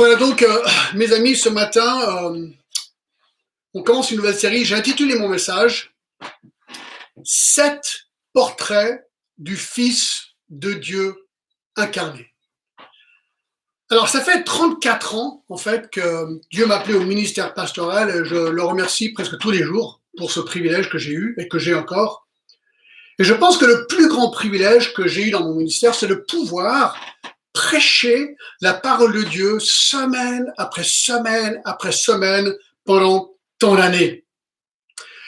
Voilà donc, mes amis, ce matin, on commence une nouvelle série. J'ai intitulé mon message « 7 portraits du Fils de Dieu incarné ». Alors, ça fait 34 ans, en fait, que Dieu m'a appelé au ministère pastoral et je le remercie presque tous les jours pour ce privilège que j'ai eu et que j'ai encore. Et je pense que le plus grand privilège que j'ai eu dans mon ministère, c'est de pouvoir prêcher la parole de Dieu semaine après semaine après semaine pendant tant d'années.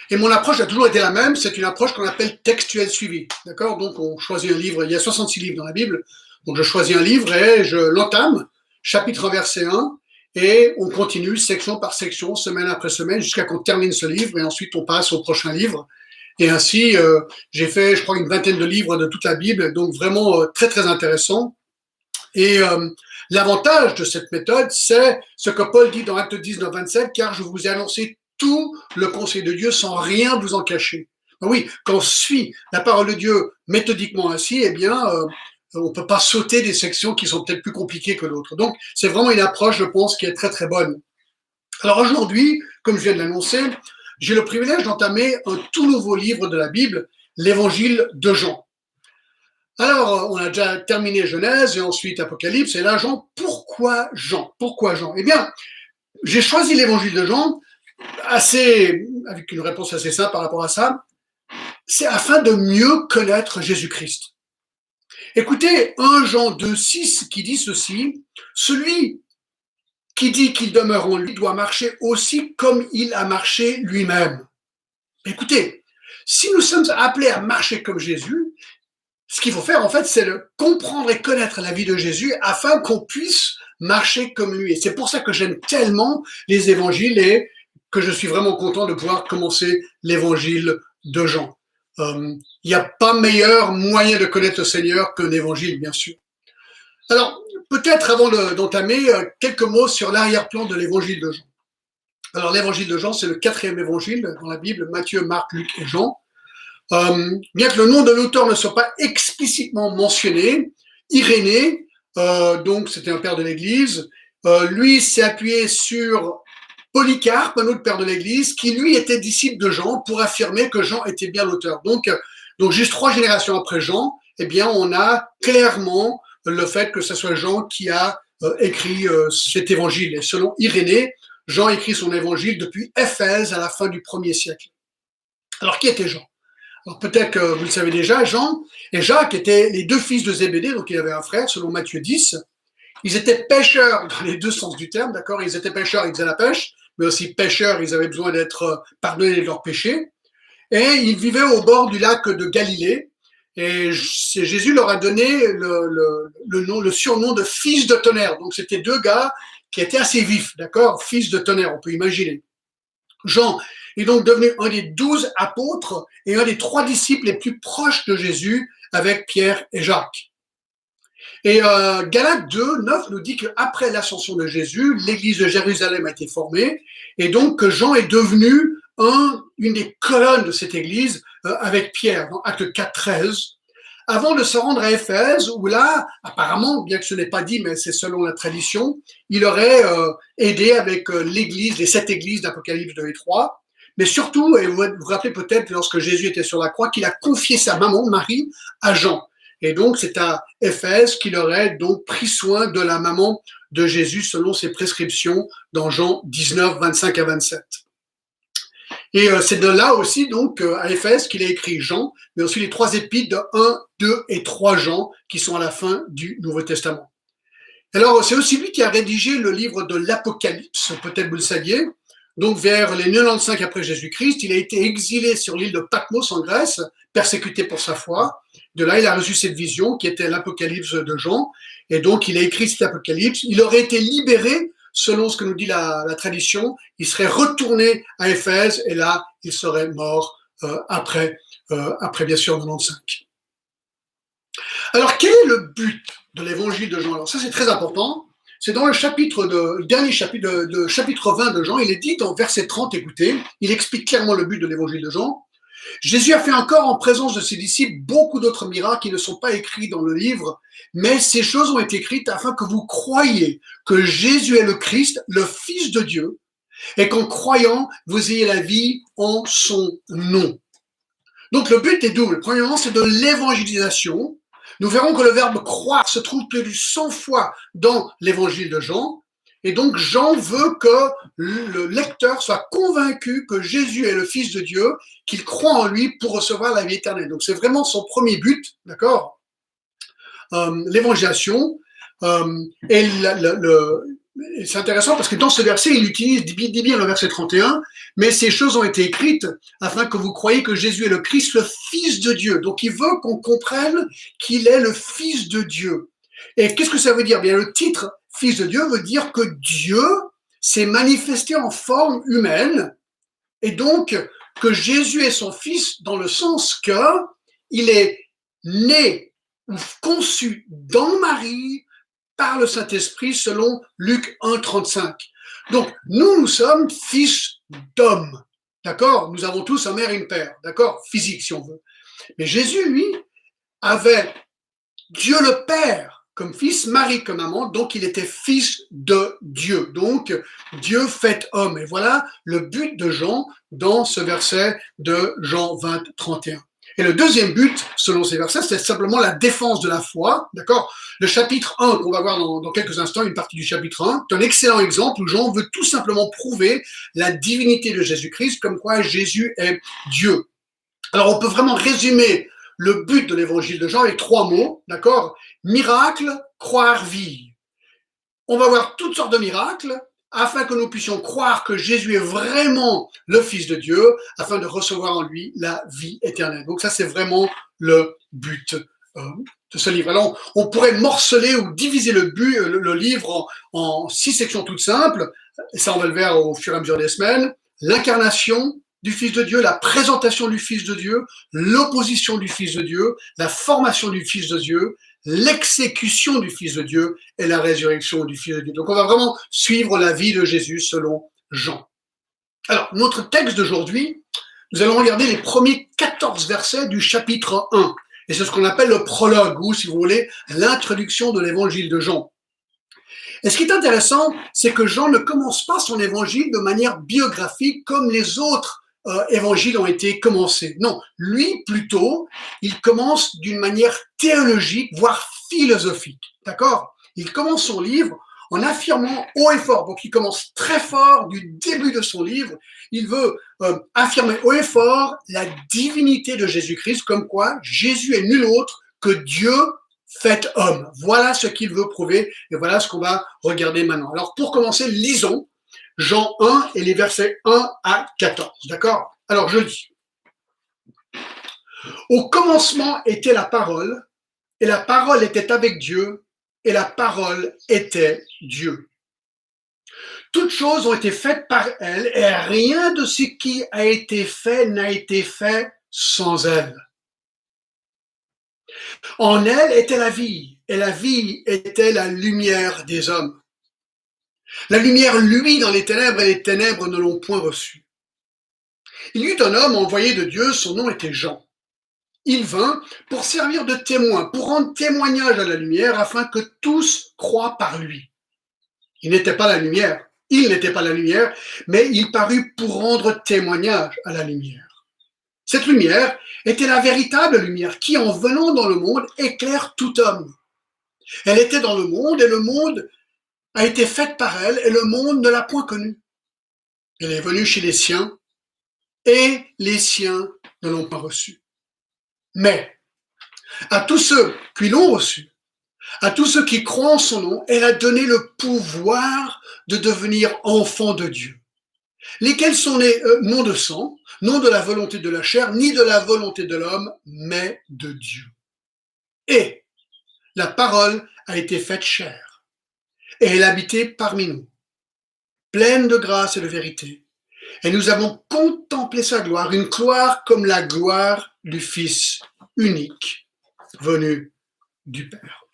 Et mon approche a toujours été la même, c'est une approche qu'on appelle textuel suivi. D'accord? Donc on choisit un livre, il y a 66 livres dans la Bible, donc je choisis un livre et je l'entame, chapitre verset 1, et on continue section par section, semaine après semaine, jusqu'à qu'on termine ce livre, et ensuite on passe au prochain livre. Et ainsi, j'ai fait, je crois, une vingtaine de livres de toute la Bible, donc vraiment très très intéressant. Et l'avantage de cette méthode, c'est ce que Paul dit dans Actes 19, 27, car je vous ai annoncé tout le conseil de Dieu sans rien vous en cacher. Oui, quand on suit la parole de Dieu méthodiquement ainsi, eh bien, on ne peut pas sauter des sections qui sont peut-être plus compliquées que d'autres. Donc, c'est vraiment une approche, je pense, qui est très très bonne. Alors aujourd'hui, comme je viens de l'annoncer, j'ai le privilège d'entamer un tout nouveau livre de la Bible, l'Évangile de Jean. Alors, on a déjà terminé Genèse et ensuite Apocalypse, et là, Jean, pourquoi Jean? Pourquoi Jean? Eh bien, j'ai choisi l'évangile de Jean avec une réponse assez simple par rapport à ça. C'est afin de mieux connaître Jésus-Christ. Écoutez, 1 Jean 2, 6 qui dit ceci, celui qui dit qu'il demeure en lui doit marcher aussi comme il a marché lui-même. Écoutez, si nous sommes appelés à marcher comme Jésus, ce qu'il faut faire, en fait, c'est de comprendre et connaître la vie de Jésus afin qu'on puisse marcher comme lui. Et c'est pour ça que j'aime tellement les évangiles et que je suis vraiment content de pouvoir commencer l'évangile de Jean. Il n'y a pas meilleur moyen de connaître le Seigneur que l'évangile, bien sûr. Alors, peut-être avant d'entamer, quelques mots sur l'arrière-plan de l'évangile de Jean. Alors, l'évangile de Jean, c'est le 4e évangile dans la Bible, Matthieu, Marc, Luc et Jean. Bien que le nom de l'auteur ne soit pas explicitement mentionné, Irénée, donc c'était un père de l'Église, lui s'est appuyé sur Polycarpe, un autre père de l'Église, qui lui était disciple de Jean, pour affirmer que Jean était bien l'auteur. Donc juste 3 générations après Jean, eh bien on a clairement le fait que ce soit Jean qui a écrit cet évangile. Et selon Irénée, Jean écrit son évangile depuis Éphèse à la fin du 1er siècle. Alors qui était Jean? Alors peut-être que vous le savez déjà, Jean et Jacques étaient les 2 fils de Zébédée, donc il avait un frère, selon Matthieu 10. Ils étaient pêcheurs dans les 2 sens du terme, d'accord? Ils étaient pêcheurs, ils faisaient la pêche, mais aussi pêcheurs, ils avaient besoin d'être pardonnés de leurs péchés. Et ils vivaient au bord du lac de Galilée. Et Jésus leur a donné le surnom de fils de tonnerre. Donc c'était 2 gars qui étaient assez vifs, d'accord? Fils de tonnerre, on peut imaginer. Jean est donc devenu un des 12 apôtres et un des 3 disciples les plus proches de Jésus avec Pierre et Jacques. Et Galates 2, 9 nous dit qu'après l'ascension de Jésus, l'église de Jérusalem a été formée et donc que Jean est devenu une des colonnes de cette église avec Pierre, dans Acte 4, 13, avant de se rendre à Éphèse, où là, apparemment, bien que ce n'est pas dit, mais c'est selon la tradition, il aurait aidé avec l'église, les 7 églises d'Apocalypse 2 et 3, mais surtout, et vous vous rappelez peut-être lorsque Jésus était sur la croix, qu'il a confié sa maman, Marie, à Jean. Et donc, c'est à Éphèse qu'il aurait donc pris soin de la maman de Jésus selon ses prescriptions dans Jean 19, 25 à 27. Et c'est de là aussi, donc, à Éphèse qu'il a écrit Jean, mais aussi les 3 épîtres de 1, 2 et 3 Jean, qui sont à la fin du Nouveau Testament. Alors, c'est aussi lui qui a rédigé le livre de l'Apocalypse, peut-être vous le saviez. Donc, vers les 95 après Jésus-Christ, il a été exilé sur l'île de Patmos en Grèce, persécuté pour sa foi. De là, il a reçu cette vision qui était l'Apocalypse de Jean. Et donc, il a écrit cet Apocalypse. Il aurait été libéré, selon ce que nous dit la tradition. Il serait retourné à Éphèse et là, il serait mort après bien sûr 95. Alors, quel est le but de l'évangile de Jean? Alors ça, c'est très important. C'est dans le dernier chapitre, chapitre 20 de Jean, il est dit dans verset 30, écoutez, il explique clairement le but de l'évangile de Jean. Jésus a fait encore en présence de ses disciples beaucoup d'autres miracles qui ne sont pas écrits dans le livre, mais ces choses ont été écrites afin que vous croyiez que Jésus est le Christ, le Fils de Dieu, et qu'en croyant, vous ayez la vie en son nom. Donc le but est double. Premièrement, c'est de l'évangélisation. Nous verrons que le verbe croire se trouve plus de 100 fois dans l'évangile de Jean. Et donc Jean veut que le lecteur soit convaincu que Jésus est le Fils de Dieu, qu'il croit en lui pour recevoir la vie éternelle. Donc c'est vraiment son premier but, d'accord, l'évangélisation. Et c'est intéressant parce que dans ce verset, il dit bien le verset 31, mais ces choses ont été écrites afin que vous croyiez que Jésus est le Christ, le Fils de Dieu. Donc il veut qu'on comprenne qu'il est le Fils de Dieu. Et qu'est-ce que ça veut dire? Bien, le titre Fils de Dieu veut dire que Dieu s'est manifesté en forme humaine et donc que Jésus est son Fils dans le sens que il est né ou conçu dans Marie par le Saint-Esprit selon Luc 1, 35. Donc, nous sommes fils d'hommes, d'accord? Nous avons tous un mère et une père, d'accord? Physique, si on veut. Mais Jésus, lui, avait Dieu le Père comme fils, Marie comme maman, donc il était fils de Dieu. Donc, Dieu fait homme. Et voilà le but de Jean dans ce verset de Jean 20, 31. Et le deuxième but, selon ces versets, c'est simplement la défense de la foi, d'accord? Le chapitre 1, qu'on va voir dans quelques instants, une partie du chapitre 1, c'est un excellent exemple où Jean veut tout simplement prouver la divinité de Jésus-Christ, comme quoi Jésus est Dieu. Alors, on peut vraiment résumer le but de l'évangile de Jean avec 3 mots, d'accord? Miracle, croire, vie. On va voir toutes sortes de miracles, afin que nous puissions croire que Jésus est vraiment le Fils de Dieu, afin de recevoir en lui la vie éternelle. Donc ça, c'est vraiment le but de ce livre. Alors, on pourrait morceler ou diviser le livre en 6 sections toutes simples, et ça, on va le voir au fur et à mesure des semaines. L'incarnation du Fils de Dieu, la présentation du Fils de Dieu, l'opposition du Fils de Dieu, la formation du Fils de Dieu, l'exécution du Fils de Dieu et la résurrection du Fils de Dieu. Donc on va vraiment suivre la vie de Jésus selon Jean. Alors, notre texte d'aujourd'hui, nous allons regarder les premiers 14 versets du chapitre 1. Et c'est ce qu'on appelle le prologue, ou si vous voulez, l'introduction de l'évangile de Jean. Et ce qui est intéressant, c'est que Jean ne commence pas son évangile de manière biographique comme les autres évangiles ont été commencés. Non, lui plutôt, il commence d'une manière théologique, voire philosophique. D'accord? Il commence son livre en affirmant haut et fort. Donc il commence très fort du début de son livre. Il veut affirmer haut et fort la divinité de Jésus-Christ, comme quoi Jésus est nul autre que Dieu fait homme. Voilà ce qu'il veut prouver et voilà ce qu'on va regarder maintenant. Alors pour commencer, lisons Jean 1 et les versets 1 à 14. D'accord? Alors je lis. Au commencement était la parole, et la parole était avec Dieu, et la parole était Dieu. Toutes choses ont été faites par elle, et rien de ce qui a été fait n'a été fait sans elle. En elle était la vie, et la vie était la lumière des hommes. La lumière luit dans les ténèbres, et les ténèbres ne l'ont point reçue. Il y eut un homme envoyé de Dieu, son nom était Jean. Il vint pour servir de témoin, pour rendre témoignage à la lumière, afin que tous croient par lui. Il n'était pas la lumière, mais il parut pour rendre témoignage à la lumière. Cette lumière était la véritable lumière qui, en venant dans le monde, éclaire tout homme. Elle était dans le monde, et le monde a été faite par elle, et le monde ne l'a point connue. Elle est venue chez les siens, et les siens ne l'ont pas reçue. Mais à tous ceux qui l'ont reçue, à tous ceux qui croient en son nom, elle a donné le pouvoir de devenir enfants de Dieu, lesquels sont nés non de sang, non de la volonté de la chair, ni de la volonté de l'homme, mais de Dieu. Et la parole a été faite chair, et elle habitait parmi nous, pleine de grâce et de vérité. Et nous avons contemplé sa gloire, une gloire comme la gloire du Fils unique, venu du Père.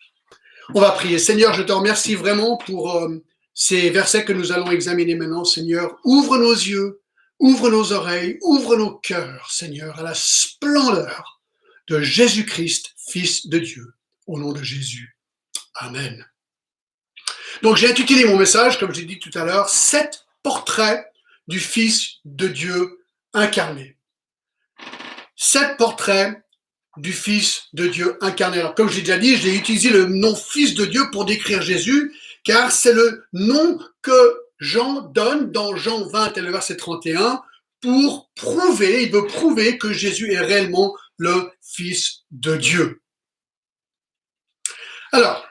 On va prier. Seigneur, je te remercie vraiment pour ces versets que nous allons examiner maintenant. Seigneur, ouvre nos yeux, Ouvre nos oreilles, ouvre nos cœurs, Seigneur, à la splendeur de Jésus-Christ, Fils de Dieu. Au nom de Jésus. Amen. Donc j'ai intitulé mon message, comme j'ai dit tout à l'heure, 7 portraits du Fils de Dieu incarné. 7 portraits du Fils de Dieu incarné. Alors, comme j'ai déjà dit, j'ai utilisé le nom Fils de Dieu pour décrire Jésus, car c'est le nom que Jean donne dans Jean 20 et le verset 31 pour prouver, il veut prouver que Jésus est réellement le Fils de Dieu. Alors,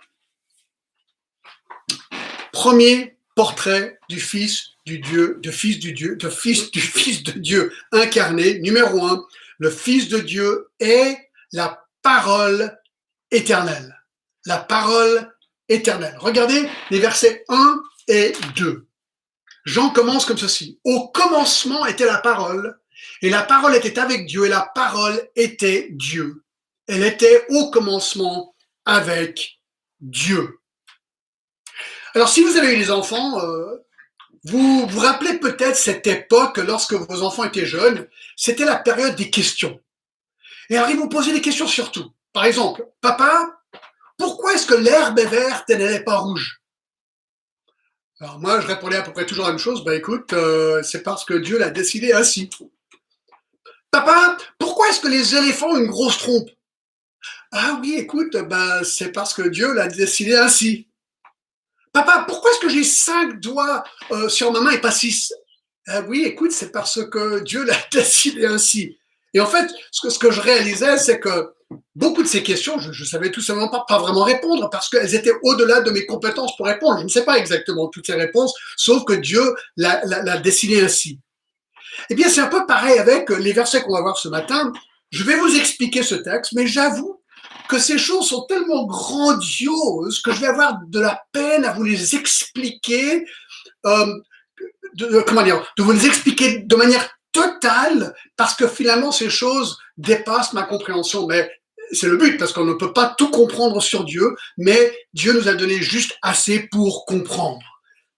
premier portrait du Fils du Dieu, du Fils de Dieu incarné, numéro 1, le Fils de Dieu est la parole éternelle. La parole éternelle. Regardez les versets 1 et 2. Jean commence comme ceci. Au commencement était la parole, et la parole était avec Dieu, et la parole était Dieu. Elle était au commencement avec Dieu. Alors, si vous avez eu des enfants, vous vous rappelez peut-être cette époque, lorsque vos enfants étaient jeunes, c'était la période des questions. Et alors, ils vous posaient des questions sur tout. Par exemple, papa, pourquoi est-ce que l'herbe est verte et n'est pas rouge? Alors moi, je répondais à peu près toujours la même chose. Ben écoute, c'est parce que Dieu l'a décidé ainsi. Papa, pourquoi est-ce que les éléphants ont une grosse trompe? Ah oui, écoute, ben c'est parce que Dieu l'a décidé ainsi. Papa, pourquoi est-ce que j'ai 5 doigts sur ma main et pas 6? Ah oui, écoute, c'est parce que Dieu l'a décidé ainsi. Et en fait, ce que je réalisais, c'est que beaucoup de ces questions, je savais tout simplement pas vraiment répondre parce qu'elles étaient au-delà de mes compétences pour répondre. Je ne sais pas exactement toutes ces réponses, sauf que Dieu l'a décidé ainsi. Eh bien, c'est un peu pareil avec les versets qu'on va voir ce matin. Je vais vous expliquer ce texte, mais j'avoue que ces choses sont tellement grandioses que je vais avoir de la peine à vous les expliquer, de vous les expliquer de manière totale, parce que finalement ces choses dépassent ma compréhension. Mais c'est le but, parce qu'on ne peut pas tout comprendre sur Dieu, mais Dieu nous a donné juste assez pour comprendre.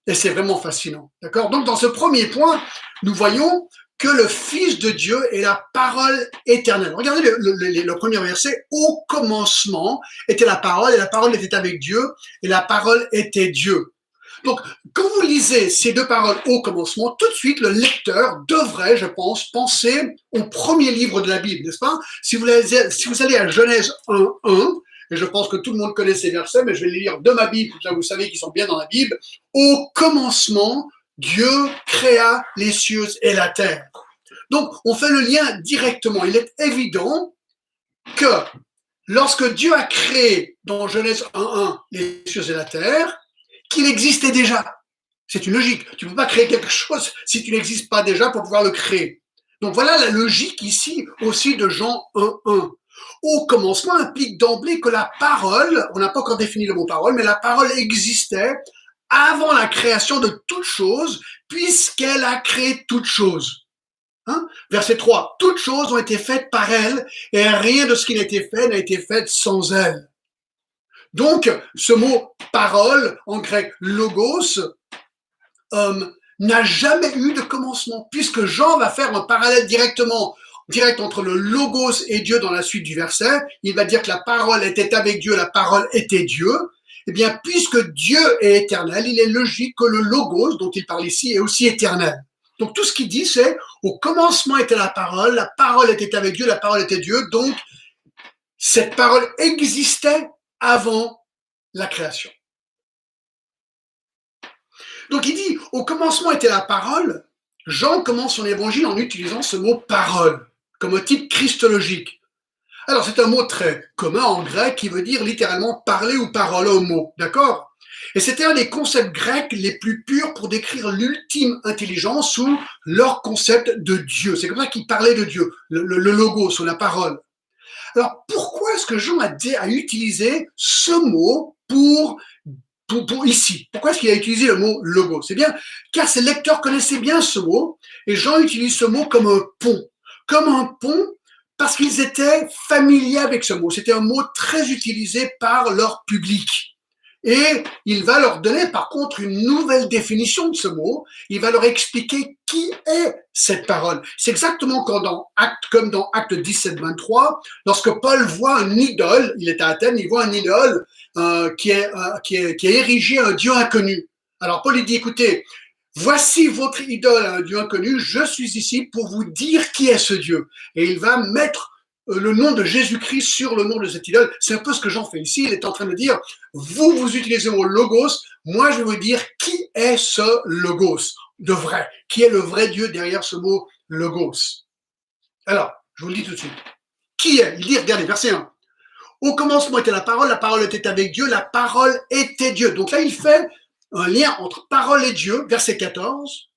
Et c'est vraiment fascinant. D'accord? Donc dans ce premier point, nous voyons que le Fils de Dieu est la parole éternelle. Regardez le premier verset. Au commencement était la parole, et la parole était avec Dieu, et la parole était Dieu. Donc, quand vous lisez ces deux paroles au commencement, tout de suite, le lecteur devrait, je pense, penser au premier livre de la Bible, n'est-ce pas? Si vous allez à Genèse 1:1, et je pense que tout le monde connaît ces versets, mais je vais les lire de ma Bible, comme ça vous savez qu'ils sont bien dans la Bible. Au commencement, Dieu créa les cieux et la terre. Donc, on fait le lien directement. Il est évident que lorsque Dieu a créé dans Genèse 1:1 les cieux et la terre, qu'il existait déjà. C'est une logique. Tu ne peux pas créer quelque chose si tu n'existes pas déjà pour pouvoir le créer. Donc voilà la logique ici aussi de Jean 1:1. Au commencement implique d'emblée que la parole, on n'a pas encore défini le mot parole, mais la parole existait avant la création de toute chose, puisqu'elle a créé toute chose. Hein? Verset 3. Toutes choses ont été faites par elle, et rien de ce qui n'a été fait n'a été fait sans elle. Donc, ce mot parole, en grec logos, n'a jamais eu de commencement, puisque Jean va faire un parallèle direct entre le logos et Dieu dans la suite du verset. Il va dire que la parole était avec Dieu, la parole était Dieu. Eh bien, puisque Dieu est éternel, il est logique que le logos, dont il parle ici, est aussi éternel. Donc, tout ce qu'il dit, c'est au commencement était la parole était avec Dieu, la parole était Dieu. Donc, cette parole existait avant la création. Donc il dit, au commencement était la parole. Jean commence son évangile en utilisant ce mot parole, comme un type christologique. Alors c'est un mot très commun en grec qui veut dire littéralement parler ou parole au mot, d'accord? Et c'était un des concepts grecs les plus purs pour décrire l'ultime intelligence ou leur concept de Dieu. C'est comme ça qu'ils parlaient de Dieu, le logos ou la parole. Alors, pourquoi est-ce que Jean a utilisé ce mot pour ici? Pourquoi est-ce qu'il a utilisé le mot logos? C'est bien, car ses lecteurs connaissaient bien ce mot, et Jean utilise ce mot comme un pont. Comme un pont, parce qu'ils étaient familiers avec ce mot. C'était un mot très utilisé par leur public. Et il va leur donner par contre une nouvelle définition de ce mot. Il va leur expliquer qui est cette parole. C'est exactement comme dans Acte 17, 23, lorsque Paul voit une idole, il est à Athènes, il voit une idole qui est érigée à un Dieu inconnu. Alors Paul il dit, écoutez, voici votre idole à un Dieu inconnu, je suis ici pour vous dire qui est ce Dieu. Et il va mettre le nom de Jésus-Christ sur le nom de cette idole. C'est un peu ce que Jean fait ici. Il est en train de dire, vous utilisez le mot logos, moi je vais vous dire qui est ce logos de vrai, qui est le vrai Dieu derrière ce mot logos. Alors, je vous le dis tout de suite. Qui est? Il dit, regardez, verset 1. Au commencement était la parole était avec Dieu, la parole était Dieu. Donc là, il fait un lien entre parole et Dieu, verset 14,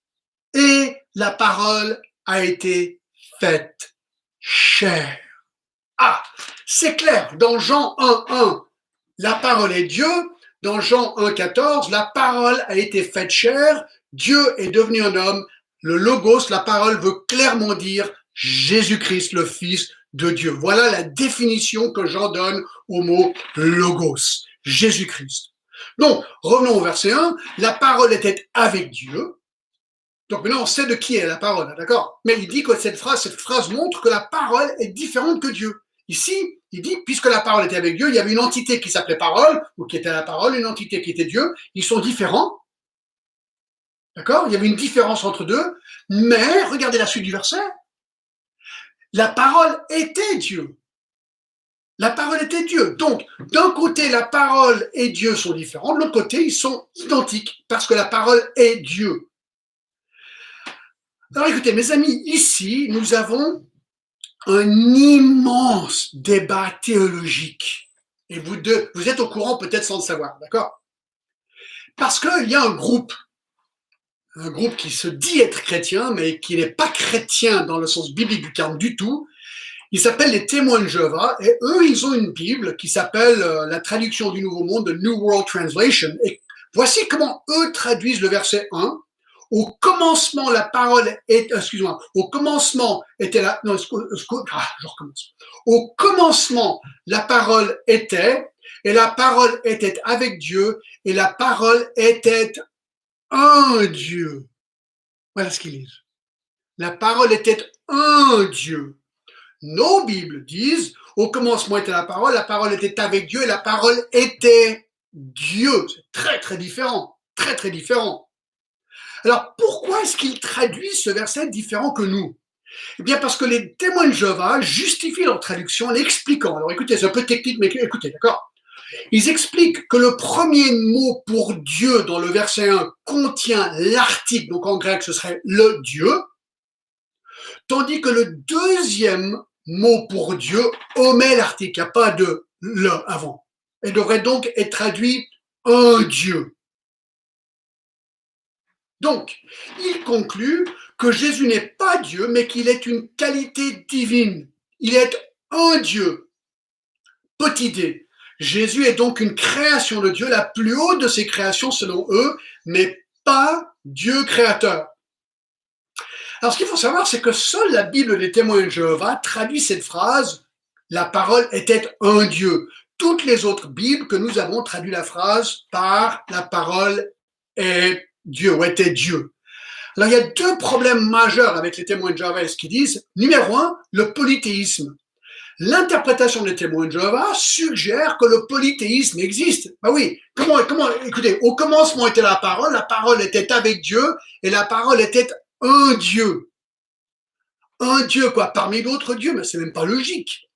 et la parole a été faite chair. Ah, c'est clair, dans Jean 1.1, la parole est Dieu, dans Jean 1.14, la parole a été faite chair, Dieu est devenu un homme, le logos, la parole veut clairement dire Jésus-Christ, le Fils de Dieu. Voilà la définition que Jean donne au mot logos, Jésus-Christ. Donc, revenons au verset 1, la parole était avec Dieu. Donc maintenant, on sait de qui est la parole, d'accord? Mais il dit que cette phrase montre que la parole est différente que Dieu. Ici, il dit, puisque la parole était avec Dieu, il y avait une entité qui s'appelait parole, ou qui était la parole, une entité qui était Dieu. Ils sont différents. D'accord? Il y avait une différence entre deux. Mais, regardez la suite du verset. La parole était Dieu. La parole était Dieu. Donc, d'un côté, la parole et Dieu sont différents. De l'autre côté, ils sont identiques, parce que la parole est Dieu. Alors écoutez, mes amis, ici, nous avons un immense débat théologique. Et vous êtes au courant peut-être sans le savoir, d'accord? Parce qu'il y a un groupe qui se dit être chrétien, mais qui n'est pas chrétien dans le sens biblique du terme du tout. Il s'appelle les témoins de Jéhovah, et eux, ils ont une Bible qui s'appelle la traduction du Nouveau Monde, the New World Translation. Et voici comment eux traduisent le verset 1. Au commencement, la parole est, au commencement était la, non, je recommence. Au commencement, la parole était, et la parole était avec Dieu, et la parole était un Dieu. Voilà ce qu'ils disent. La parole était un Dieu. Nos Bibles disent, au commencement était la parole était avec Dieu, et la parole était Dieu. C'est très, très différent. Très, très différent. Alors, pourquoi est-ce qu'ils traduisent ce verset différent que nous? Eh bien, parce que les témoins de Jéhovah justifient leur traduction en l'expliquant. Alors, écoutez, c'est un peu technique, mais écoutez, d'accord? Ils expliquent que le premier mot pour Dieu dans le verset 1 contient l'article, donc en grec, ce serait le Dieu, tandis que le deuxième mot pour Dieu omet l'article, il n'y a pas de le avant. Et devrait donc être traduit un Dieu. Donc, il conclut que Jésus n'est pas Dieu, mais qu'il est une qualité divine. Il est un Dieu. Petite idée. Jésus est donc une création de Dieu, la plus haute de ses créations selon eux, mais pas Dieu créateur. Alors, ce qu'il faut savoir, c'est que seule la Bible des témoins de Jéhovah traduit cette phrase « La parole était un Dieu ». Toutes les autres Bibles que nous avons traduit la phrase par « La parole est Dieu » ou « était Dieu ». Alors, il y a deux problèmes majeurs avec les témoins de Jéhovah, ce qu'ils disent. Numéro un, le polythéisme. L'interprétation des témoins de Jéhovah suggère que le polythéisme existe. Ben oui, comment, écoutez, au commencement était la parole était avec Dieu, et la parole était un Dieu. Un Dieu, quoi, parmi d'autres dieux, mais c'est même pas logique.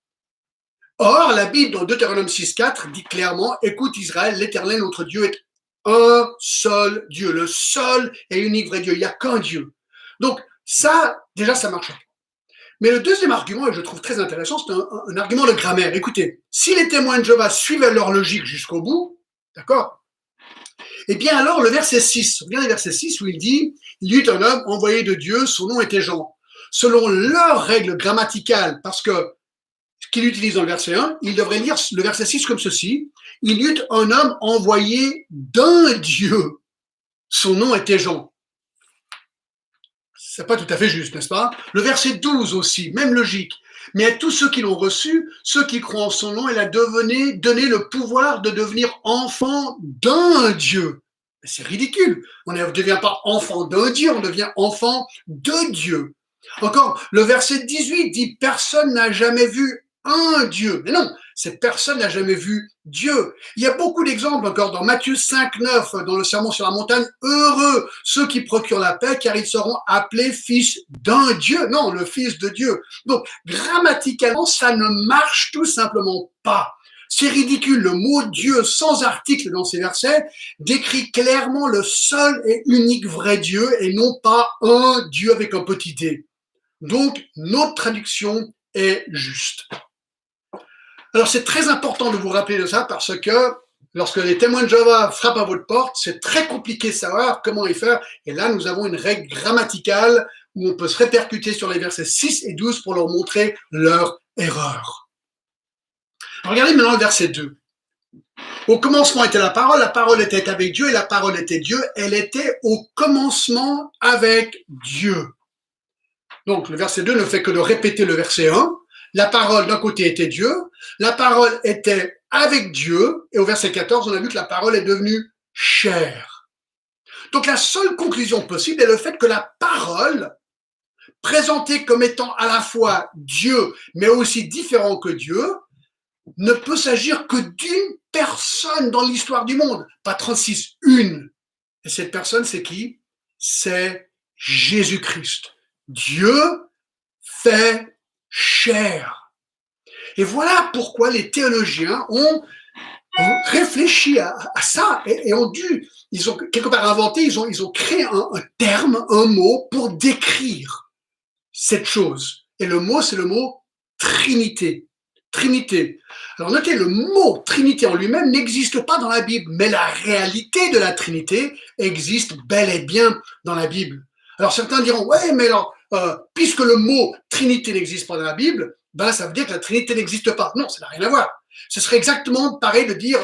Or, la Bible, dans Deutéronome 6.4, dit clairement, écoute Israël, l'Éternel, notre Dieu, est un seul Dieu, le seul et unique vrai Dieu, il n'y a qu'un Dieu. Donc, ça, déjà, ça marche. Mais le deuxième argument, et je trouve très intéressant, c'est un argument de grammaire. Écoutez, si les témoins de Jéhovah suivaient leur logique jusqu'au bout, d'accord? Eh bien alors, le verset 6, regardez le verset 6 où il dit, il y eut un homme envoyé de Dieu, son nom était Jean. Selon leurs règles grammaticales, parce que ce qu'il utilise dans le verset 1, il devrait lire le verset 6 comme ceci, il y eut un homme envoyé d'un Dieu, son nom était Jean. C'est pas tout à fait juste, n'est-ce pas? Le verset 12 aussi, même logique. Mais à tous ceux qui l'ont reçu, ceux qui croient en son nom, il a donné le pouvoir de devenir enfant d'un Dieu. C'est ridicule. On ne devient pas enfant d'un Dieu, on devient enfant de Dieu. Encore, le verset 18 dit « Personne n'a jamais vu un Dieu ». Mais non, cette personne n'a jamais vu Dieu. Il y a beaucoup d'exemples encore dans Matthieu 5, 9, dans le sermon sur la montagne. « Heureux ceux qui procurent la paix, car ils seront appelés fils d'un Dieu. » Non, le fils de Dieu. Donc, grammaticalement, ça ne marche tout simplement pas. C'est ridicule. Le mot Dieu sans article dans ces versets décrit clairement le seul et unique vrai Dieu et non pas un Dieu avec un petit d. Donc, notre traduction est juste. Alors, c'est très important de vous rappeler de ça parce que lorsque les témoins de Jéhovah frappent à votre porte, c'est très compliqué de savoir comment y faire. Et là, nous avons une règle grammaticale où on peut se répercuter sur les versets 6 et 12 pour leur montrer leur erreur. Alors, regardez maintenant le verset 2. Au commencement était la parole était avec Dieu et la parole était Dieu. Elle était au commencement avec Dieu. Donc, le verset 2 ne fait que de répéter le verset 1. La parole d'un côté était Dieu, la parole était avec Dieu, et au verset 14, on a vu que la parole est devenue chair. Donc la seule conclusion possible est le fait que la parole, présentée comme étant à la fois Dieu, mais aussi différent que Dieu, ne peut s'agir que d'une personne dans l'histoire du monde, pas 36, une. Et cette personne, c'est qui? C'est Jésus-Christ. Dieu fait chair. Et voilà pourquoi les théologiens ont réfléchi à ça et ils ont quelque part inventé, ils ont créé un terme, un mot pour décrire cette chose. Et le mot, c'est le mot Trinité. Trinité. Alors notez, le mot Trinité en lui-même n'existe pas dans la Bible, mais la réalité de la Trinité existe bel et bien dans la Bible. Alors certains diront, ouais, mais alors, puisque le mot Trinité n'existe pas dans la Bible, ben ça veut dire que la Trinité n'existe pas. Non, ça n'a rien à voir. Ce serait exactement pareil de dire,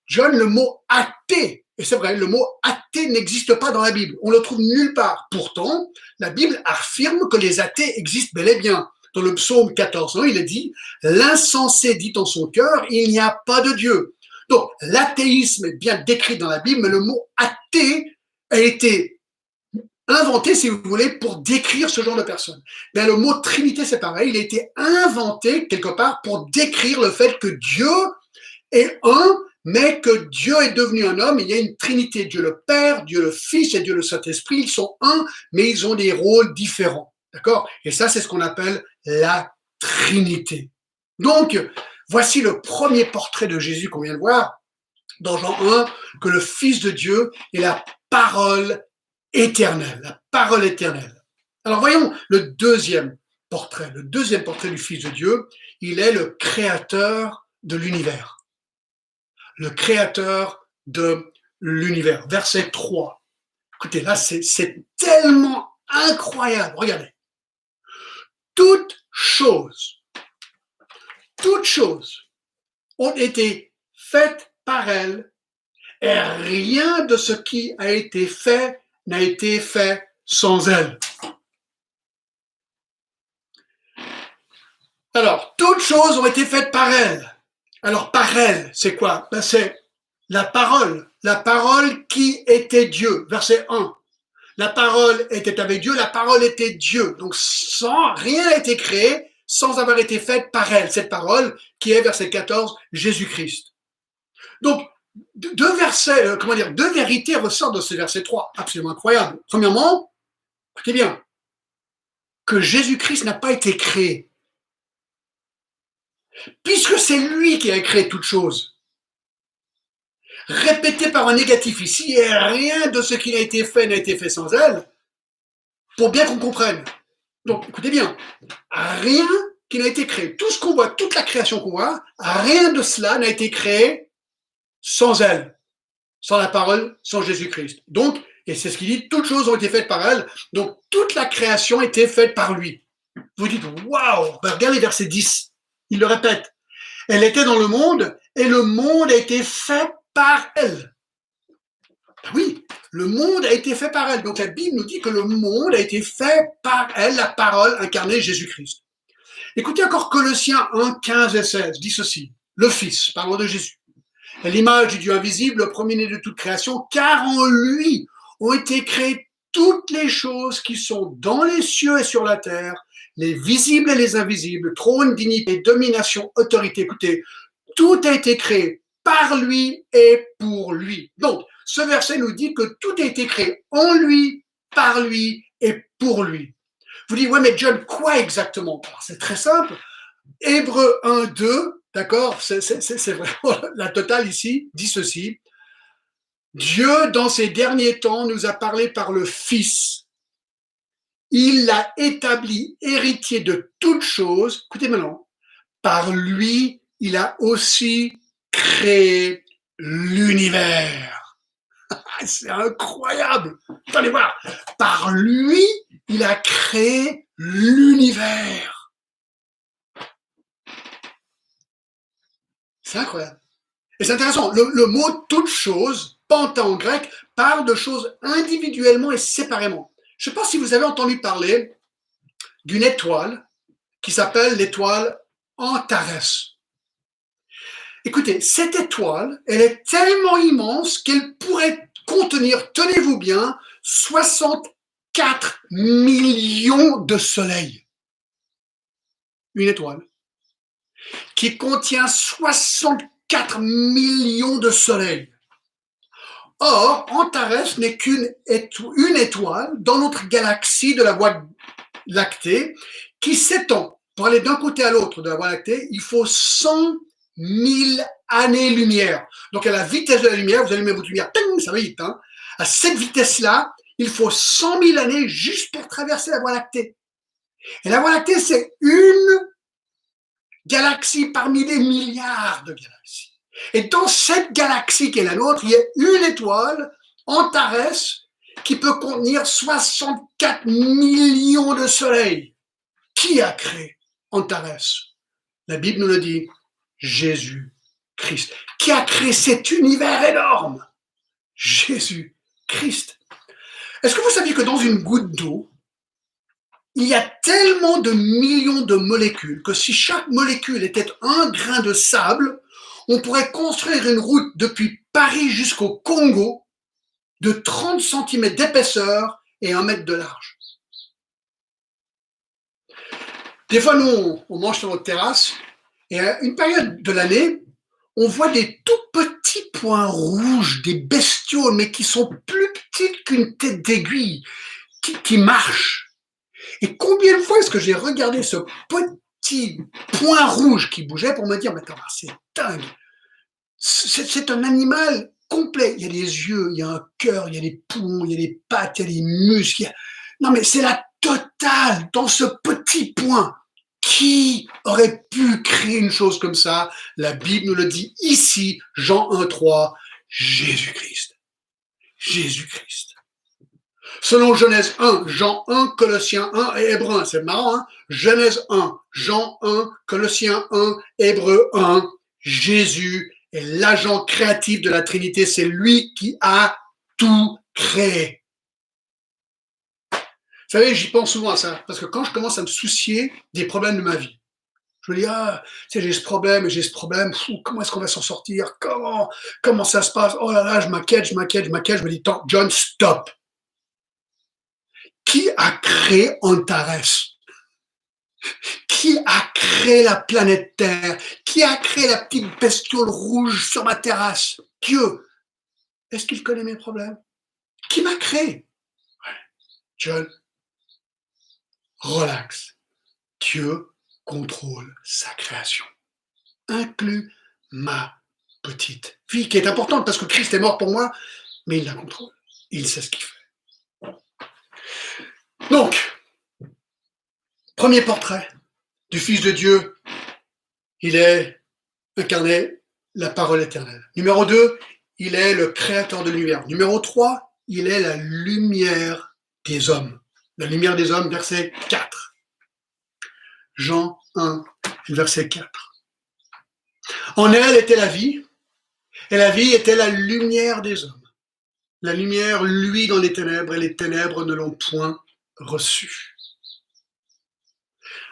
John, le mot athée, et c'est vrai, le mot athée n'existe pas dans la Bible. On le trouve nulle part. Pourtant, la Bible affirme que les athées existent bel et bien. Dans le psaume 14, il est dit « L'insensé dit en son cœur, il n'y a pas de Dieu ». Donc, l'athéisme est bien décrit dans la Bible, mais le mot athée a été inventé, si vous voulez, pour décrire ce genre de personnes. Mais le mot Trinité, c'est pareil, il a été inventé quelque part pour décrire le fait que Dieu est un, mais que Dieu est devenu un homme. Il y a une Trinité, Dieu le Père, Dieu le Fils et Dieu le Saint-Esprit. Ils sont un, mais ils ont des rôles différents. D'accord? Et ça, c'est ce qu'on appelle la Trinité. Donc, voici le premier portrait de Jésus qu'on vient de voir dans Jean 1, que le Fils de Dieu est la parole éternelle. La parole éternelle. Alors, voyons le deuxième portrait. Le deuxième portrait du Fils de Dieu, il est le créateur de l'univers. Le créateur de l'univers. Verset 3. Écoutez, là, c'est tellement incroyable. Regardez. Toutes choses ont été faites par elle et rien de ce qui a été fait n'a été fait sans elle. Alors, toutes choses ont été faites par elle. Alors, par elle, c'est quoi? Ben, c'est la parole qui était Dieu. Verset 1. La parole était avec Dieu, la parole était Dieu. Donc, rien n'a été créé sans avoir été faite par elle, cette parole qui est, verset 14, Jésus-Christ. Donc, deux vérités ressortent de ce verset 3, absolument incroyable. Premièrement, écoutez bien, que Jésus-Christ n'a pas été créé. Puisque c'est lui qui a créé toutes choses. Répété par un négatif ici, et rien de ce qui a été fait n'a été fait sans elle, pour bien qu'on comprenne. Donc, écoutez bien, rien qui n'a été créé. Tout ce qu'on voit, toute la création qu'on voit, rien de cela n'a été créé sans elle, sans la parole, sans Jésus-Christ. Donc, et c'est ce qu'il dit, toutes choses ont été faites par elle, donc toute la création a été faite par lui. Vous dites, waouh, ben regardez verset 10, il le répète. Elle était dans le monde, et le monde a été fait par elle. Oui, le monde a été fait par elle. Donc la Bible nous dit que le monde a été fait par elle, la parole incarnée, Jésus-Christ. Écoutez encore Colossiens 1, 15 et 16, dit ceci. Le Fils, parlons de Jésus, est l'image du Dieu invisible, le premier-né de toute création, car en lui ont été créées toutes les choses qui sont dans les cieux et sur la terre, les visibles et les invisibles, trône, dignité, domination, autorité. Écoutez, tout a été créé par lui et pour lui. Donc, ce verset nous dit que tout a été créé en lui, par lui et pour lui. Vous dites, ouais, mais John, quoi exactement? C'est très simple. Hébreux 1, 2, d'accord, c'est vraiment la totale ici, dit ceci. Dieu, dans ces derniers temps, nous a parlé par le Fils. Il l'a établi héritier de toutes choses. Écoutez maintenant, par lui, il a aussi créé l'univers. C'est incroyable. Allez voir. Par lui, il a créé l'univers. C'est incroyable. Et c'est intéressant. Le mot toute chose, panta en grec, parle de choses individuellement et séparément. Je ne sais pas si vous avez entendu parler d'une étoile qui s'appelle l'étoile Antares. Écoutez, cette étoile, elle est tellement immense qu'elle pourrait contenir, tenez-vous bien, 64 millions de soleils. Une étoile qui contient 64 millions de soleils. Or, Antares n'est qu'une étoile dans notre galaxie de la Voie lactée qui s'étend. Pour aller d'un côté à l'autre de la Voie lactée, il faut 100 000 années-lumière. Donc, à la vitesse de la lumière, vous allumez votre lumière, ça va vite. Hein. À cette vitesse-là, il faut 100 000 années juste pour traverser la Voie lactée. Et la Voie lactée, c'est une galaxie parmi des milliards de galaxies. Et dans cette galaxie qui est la nôtre, il y a une étoile, Antares, qui peut contenir 64 millions de soleils. Qui a créé Antares? La Bible nous le dit, Jésus-Christ. Qui a créé cet univers énorme? Jésus-Christ. Est-ce que vous saviez que dans une goutte d'eau, il y a tellement de millions de molécules que si chaque molécule était un grain de sable, on pourrait construire une route depuis Paris jusqu'au Congo de 30 cm d'épaisseur et 1 mètre de large. Des fois, nous, on mange sur notre terrasse et à une période de l'année, on voit des tout petits points rouges, des bestioles, mais qui sont plus petites qu'une tête d'aiguille, qui marchent. Et combien de fois est-ce que j'ai regardé ce petit point rouge qui bougeait pour me dire, mais attends, c'est dingue. C'est un animal complet. Il y a des yeux, il y a un cœur, il y a des poumons, il y a des pattes, il y a des muscles. Non, mais c'est la totale dans ce petit point. Qui aurait pu créer une chose comme ça? La Bible nous le dit ici, Jean 1, 3, Jésus-Christ. Jésus-Christ. Selon Genèse 1, Jean 1, Colossiens 1 et Hébreux 1. C'est marrant, hein? Genèse 1, Jean 1, Colossiens 1, Hébreux 1. Jésus est l'agent créatif de la Trinité. C'est lui qui a tout créé. Vous savez, j'y pense souvent à ça, parce que quand je commence à me soucier des problèmes de ma vie, je me dis, j'ai ce problème, comment est-ce qu'on va s'en sortir? Comment ça se passe? Oh là là, je m'inquiète, je me dis, John, stop. Qui a créé Antares? Qui a créé la planète Terre? Qui a créé la petite bestiole rouge sur ma terrasse? Dieu. Est-ce qu'il connaît mes problèmes? Qui m'a créé? John, relax. Dieu contrôle sa création, inclut ma petite vie, qui est importante parce que Christ est mort pour moi, mais il la contrôle. Il sait ce qu'il fait. Donc, premier portrait du Fils de Dieu, il est incarné la parole éternelle. Numéro 2, il est le créateur de l'univers. Numéro 3, il est la lumière des hommes. La lumière des hommes, verset 4. Jean 1, verset 4. En elle était la vie, et la vie était la lumière des hommes. La lumière luit dans les ténèbres, et les ténèbres ne l'ont point reçue.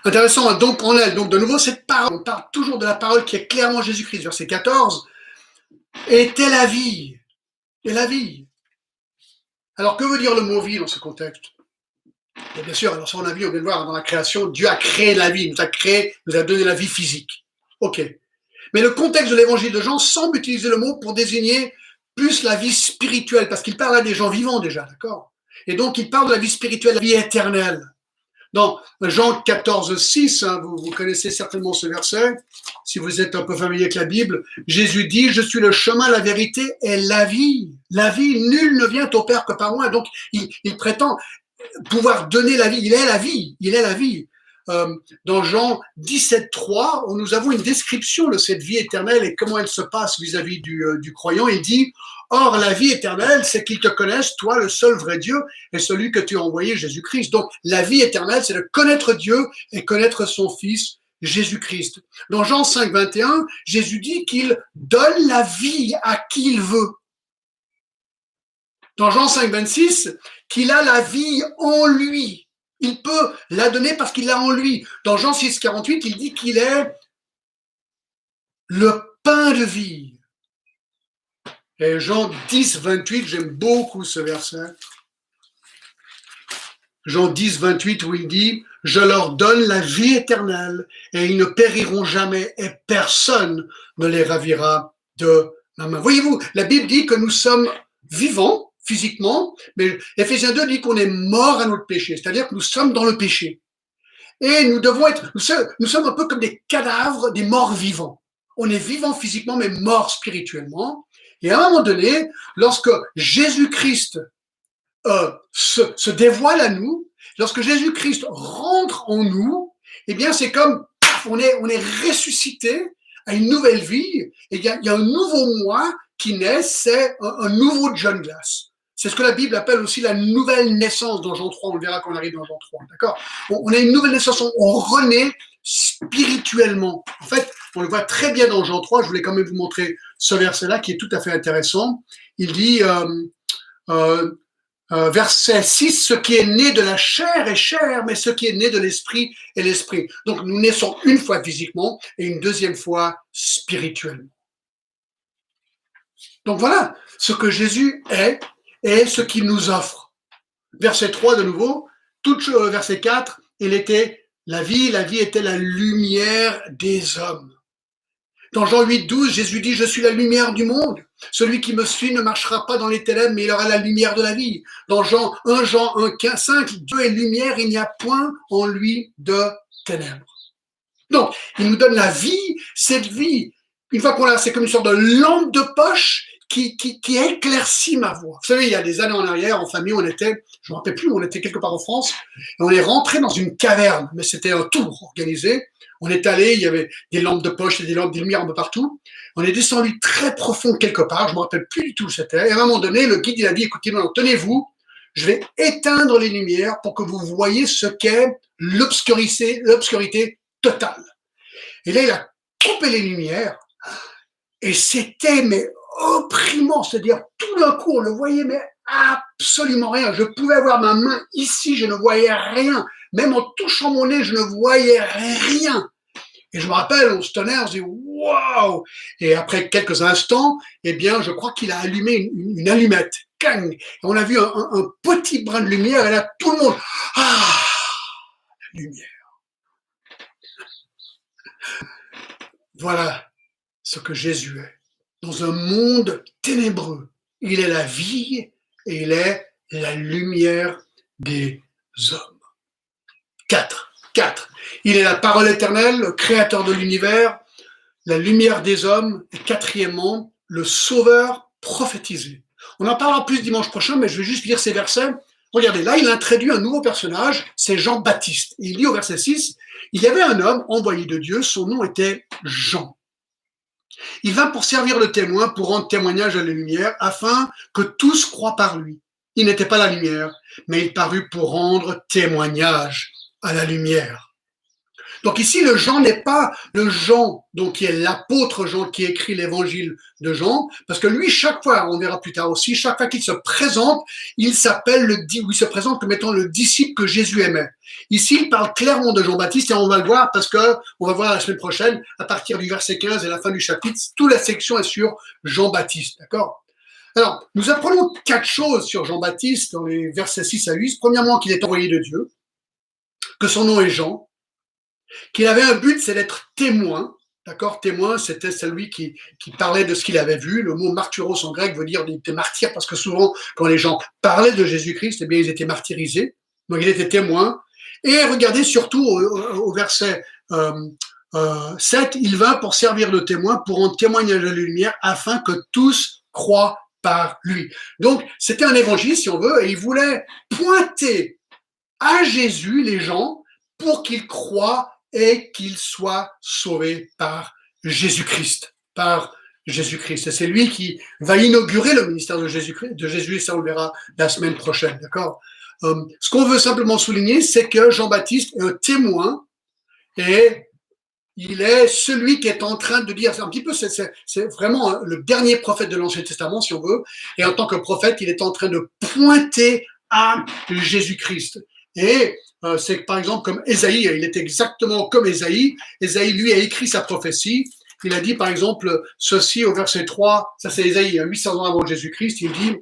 Intéressant, donc en elle. Donc de nouveau, cette parole, on parle toujours de la parole qui est clairement Jésus-Christ. Verset 14, était la vie. Et la vie. Alors que veut dire le mot vie dans ce contexte? Et bien sûr, alors ça on a vu, on vient de voir dans la création, Dieu a créé la vie, nous a créé, nous a donné la vie physique. Ok. Mais le contexte de l'évangile de Jean semble utiliser le mot pour désigner plus la vie spirituelle, parce qu'il parle à des gens vivants déjà, d'accord? Et donc il parle de la vie spirituelle, la vie éternelle. Dans Jean 14, 6, vous connaissez certainement ce verset, si vous êtes un peu familier avec la Bible, Jésus dit, je suis le chemin, la vérité et la vie. La vie, nul ne vient au Père que par moi. Donc, il prétend pouvoir donner la vie. Il est la vie. Il est la vie. Dans Jean 17, 3, nous avons une description de cette vie éternelle et comment elle se passe vis-à-vis du croyant. Il dit, or la vie éternelle, c'est qu'ils te connaissent, toi, le seul vrai Dieu, et celui que tu as envoyé, Jésus-Christ. Donc la vie éternelle, c'est de connaître Dieu et connaître son Fils, Jésus-Christ. Dans Jean 5, 21, Jésus dit qu'il donne la vie à qui il veut. Dans Jean 5, 26, qu'il a la vie en lui. Il peut la donner parce qu'il l'a en lui. Dans Jean 6, 48, il dit qu'il est le pain de vie. Et Jean 10, 28, j'aime beaucoup ce verset. Jean 10, 28, où il dit « Je leur donne la vie éternelle et ils ne périront jamais et personne ne les ravira de ma main. » Voyez-vous, la Bible dit que nous sommes vivants physiquement, mais Éphésiens 2 dit qu'on est mort à notre péché, c'est-à-dire que nous sommes dans le péché. Et nous devons être, nous sommes un peu comme des cadavres, des morts vivants. On est vivant physiquement, mais mort spirituellement. Et à un moment donné, lorsque Jésus-Christ se dévoile à nous, lorsque Jésus-Christ rentre en nous, eh bien c'est comme on est ressuscité à une nouvelle vie. Et il y a un nouveau moi qui naît, c'est un nouveau John Glass. C'est ce que la Bible appelle aussi la nouvelle naissance dans Jean 3, on le verra quand on arrive dans Jean 3, d'accord? On a une nouvelle naissance, on renaît spirituellement. En fait, on le voit très bien dans Jean 3, je voulais quand même vous montrer ce verset-là qui est tout à fait intéressant. Il dit, verset 6, ce qui est né de la chair est chair, mais ce qui est né de l'esprit est l'esprit. Donc nous naissons une fois physiquement et une deuxième fois spirituellement. Donc voilà ce que Jésus est et ce qu'il nous offre. Verset 3 de nouveau, verset 4, il était la vie était la lumière des hommes. Dans Jean 8, 12, Jésus dit, je suis la lumière du monde. Celui qui me suit ne marchera pas dans les ténèbres, mais il aura la lumière de la vie. Dans Jean 1, 15, 5, Dieu est lumière, il n'y a point en lui de ténèbres. Donc, il nous donne la vie, cette vie, une fois qu'on l'a, c'est comme une sorte de lampe de poche qui éclaircit ma voie. Vous savez, il y a des années en arrière, en famille, je ne me rappelle plus, on était quelque part en France, et on est rentré dans une caverne, mais c'était un tour organisé. On est allé, il y avait des lampes de poche et des lumières un peu partout. On est descendu très profond quelque part, je ne me rappelle plus du tout où c'était. Et à un moment donné, le guide, il a dit, écoutez, maintenant, tenez-vous, je vais éteindre les lumières pour que vous voyez ce qu'est l'obscurité totale. Et là, il a coupé les lumières, et c'était, mais opprimant, c'est-à-dire tout d'un coup, on ne voyait mais absolument rien. Je pouvais avoir ma main ici, je ne voyais rien. Même en touchant mon nez, je ne voyais rien. Et je me rappelle, on se tenait, on se dit waouh. Et après quelques instants, eh bien, je crois qu'il a allumé une allumette. Cang. Et on a vu un petit brin de lumière, et là, tout le monde, la lumière. Voilà ce que Jésus est. Dans un monde ténébreux, il est la vie et il est la lumière des hommes. 4. Il est la parole éternelle, le créateur de l'univers, la lumière des hommes, et quatrièmement, le sauveur prophétisé. On en parlera plus dimanche prochain, mais je vais juste lire ces versets. Regardez, là, il introduit un nouveau personnage, c'est Jean-Baptiste. Il dit au verset 6, il y avait un homme envoyé de Dieu, son nom était Jean. Il vint pour servir de témoin, pour rendre témoignage à la lumière, afin que tous croient par lui. Il n'était pas la lumière, mais il parut pour rendre témoignage à la lumière. Donc ici, le Jean n'est pas le Jean, donc qui est l'apôtre Jean qui écrit l'évangile de Jean, parce que lui, chaque fois, on verra plus tard aussi, chaque fois qu'il se présente, il se présente comme étant le disciple que Jésus aimait. Ici, il parle clairement de Jean-Baptiste et on va le voir parce que on va voir la semaine prochaine, à partir du verset 15 et la fin du chapitre, toute la section est sur Jean-Baptiste, d'accord? Alors, nous apprenons 4 choses sur Jean-Baptiste dans les versets 6 à 8. Premièrement, qu'il est envoyé de Dieu, que son nom est Jean, qu'il avait un but, c'est d'être témoin. D'accord? Témoin, c'était celui qui parlait de ce qu'il avait vu. Le mot martyros en grec veut dire qu'il était martyr, parce que souvent, quand les gens parlaient de Jésus-Christ, eh bien, ils étaient martyrisés. Donc, il était témoin. Et regardez surtout au verset 7, il vint pour servir de témoin, pour rendre témoignage de la lumière, afin que tous croient par lui. Donc, c'était un évangile, si on veut, et il voulait pointer à Jésus les gens pour qu'ils croient et qu'ils soient sauvés par Jésus-Christ. Par Jésus-Christ. Et c'est lui qui va inaugurer le ministère de Jésus, et ça on le verra la semaine prochaine, d'accord? Ce qu'on veut simplement souligner, c'est que Jean-Baptiste est un témoin et il est celui qui est en train de dire, c'est un petit peu, c'est vraiment le dernier prophète de l'Ancien Testament, si on veut, et en tant que prophète, il est en train de pointer à Jésus-Christ. Et c'est par exemple comme Ésaïe, il est exactement comme Ésaïe. Ésaïe, lui, a écrit sa prophétie. Il a dit par exemple ceci au verset 3, ça c'est Ésaïe, 800 ans avant Jésus-Christ, il dit,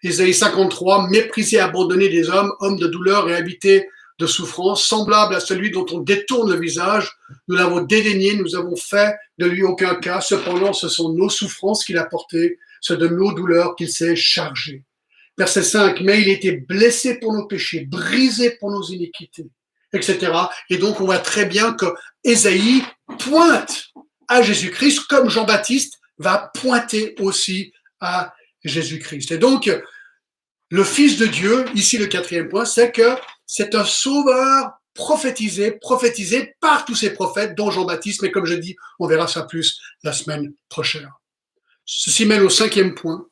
Ésaïe 53, méprisé, abandonné des hommes, homme de douleur et habité de souffrance, semblable à celui dont on détourne le visage. Nous l'avons dédaigné, nous avons fait de lui aucun cas. Cependant, ce sont nos souffrances qu'il a portées, c'est de nos douleurs qu'il s'est chargé. Verset 5, mais il était blessé pour nos péchés, brisé pour nos iniquités, etc. Et donc, on voit très bien que Ésaïe pointe à Jésus-Christ, comme Jean-Baptiste va pointer aussi à Jésus-Christ. Et donc, le Fils de Dieu, ici le 4e point, c'est que c'est un sauveur prophétisé par tous ces prophètes, dont Jean-Baptiste, mais comme je dis, on verra ça plus la semaine prochaine. Ceci mène au 5e point.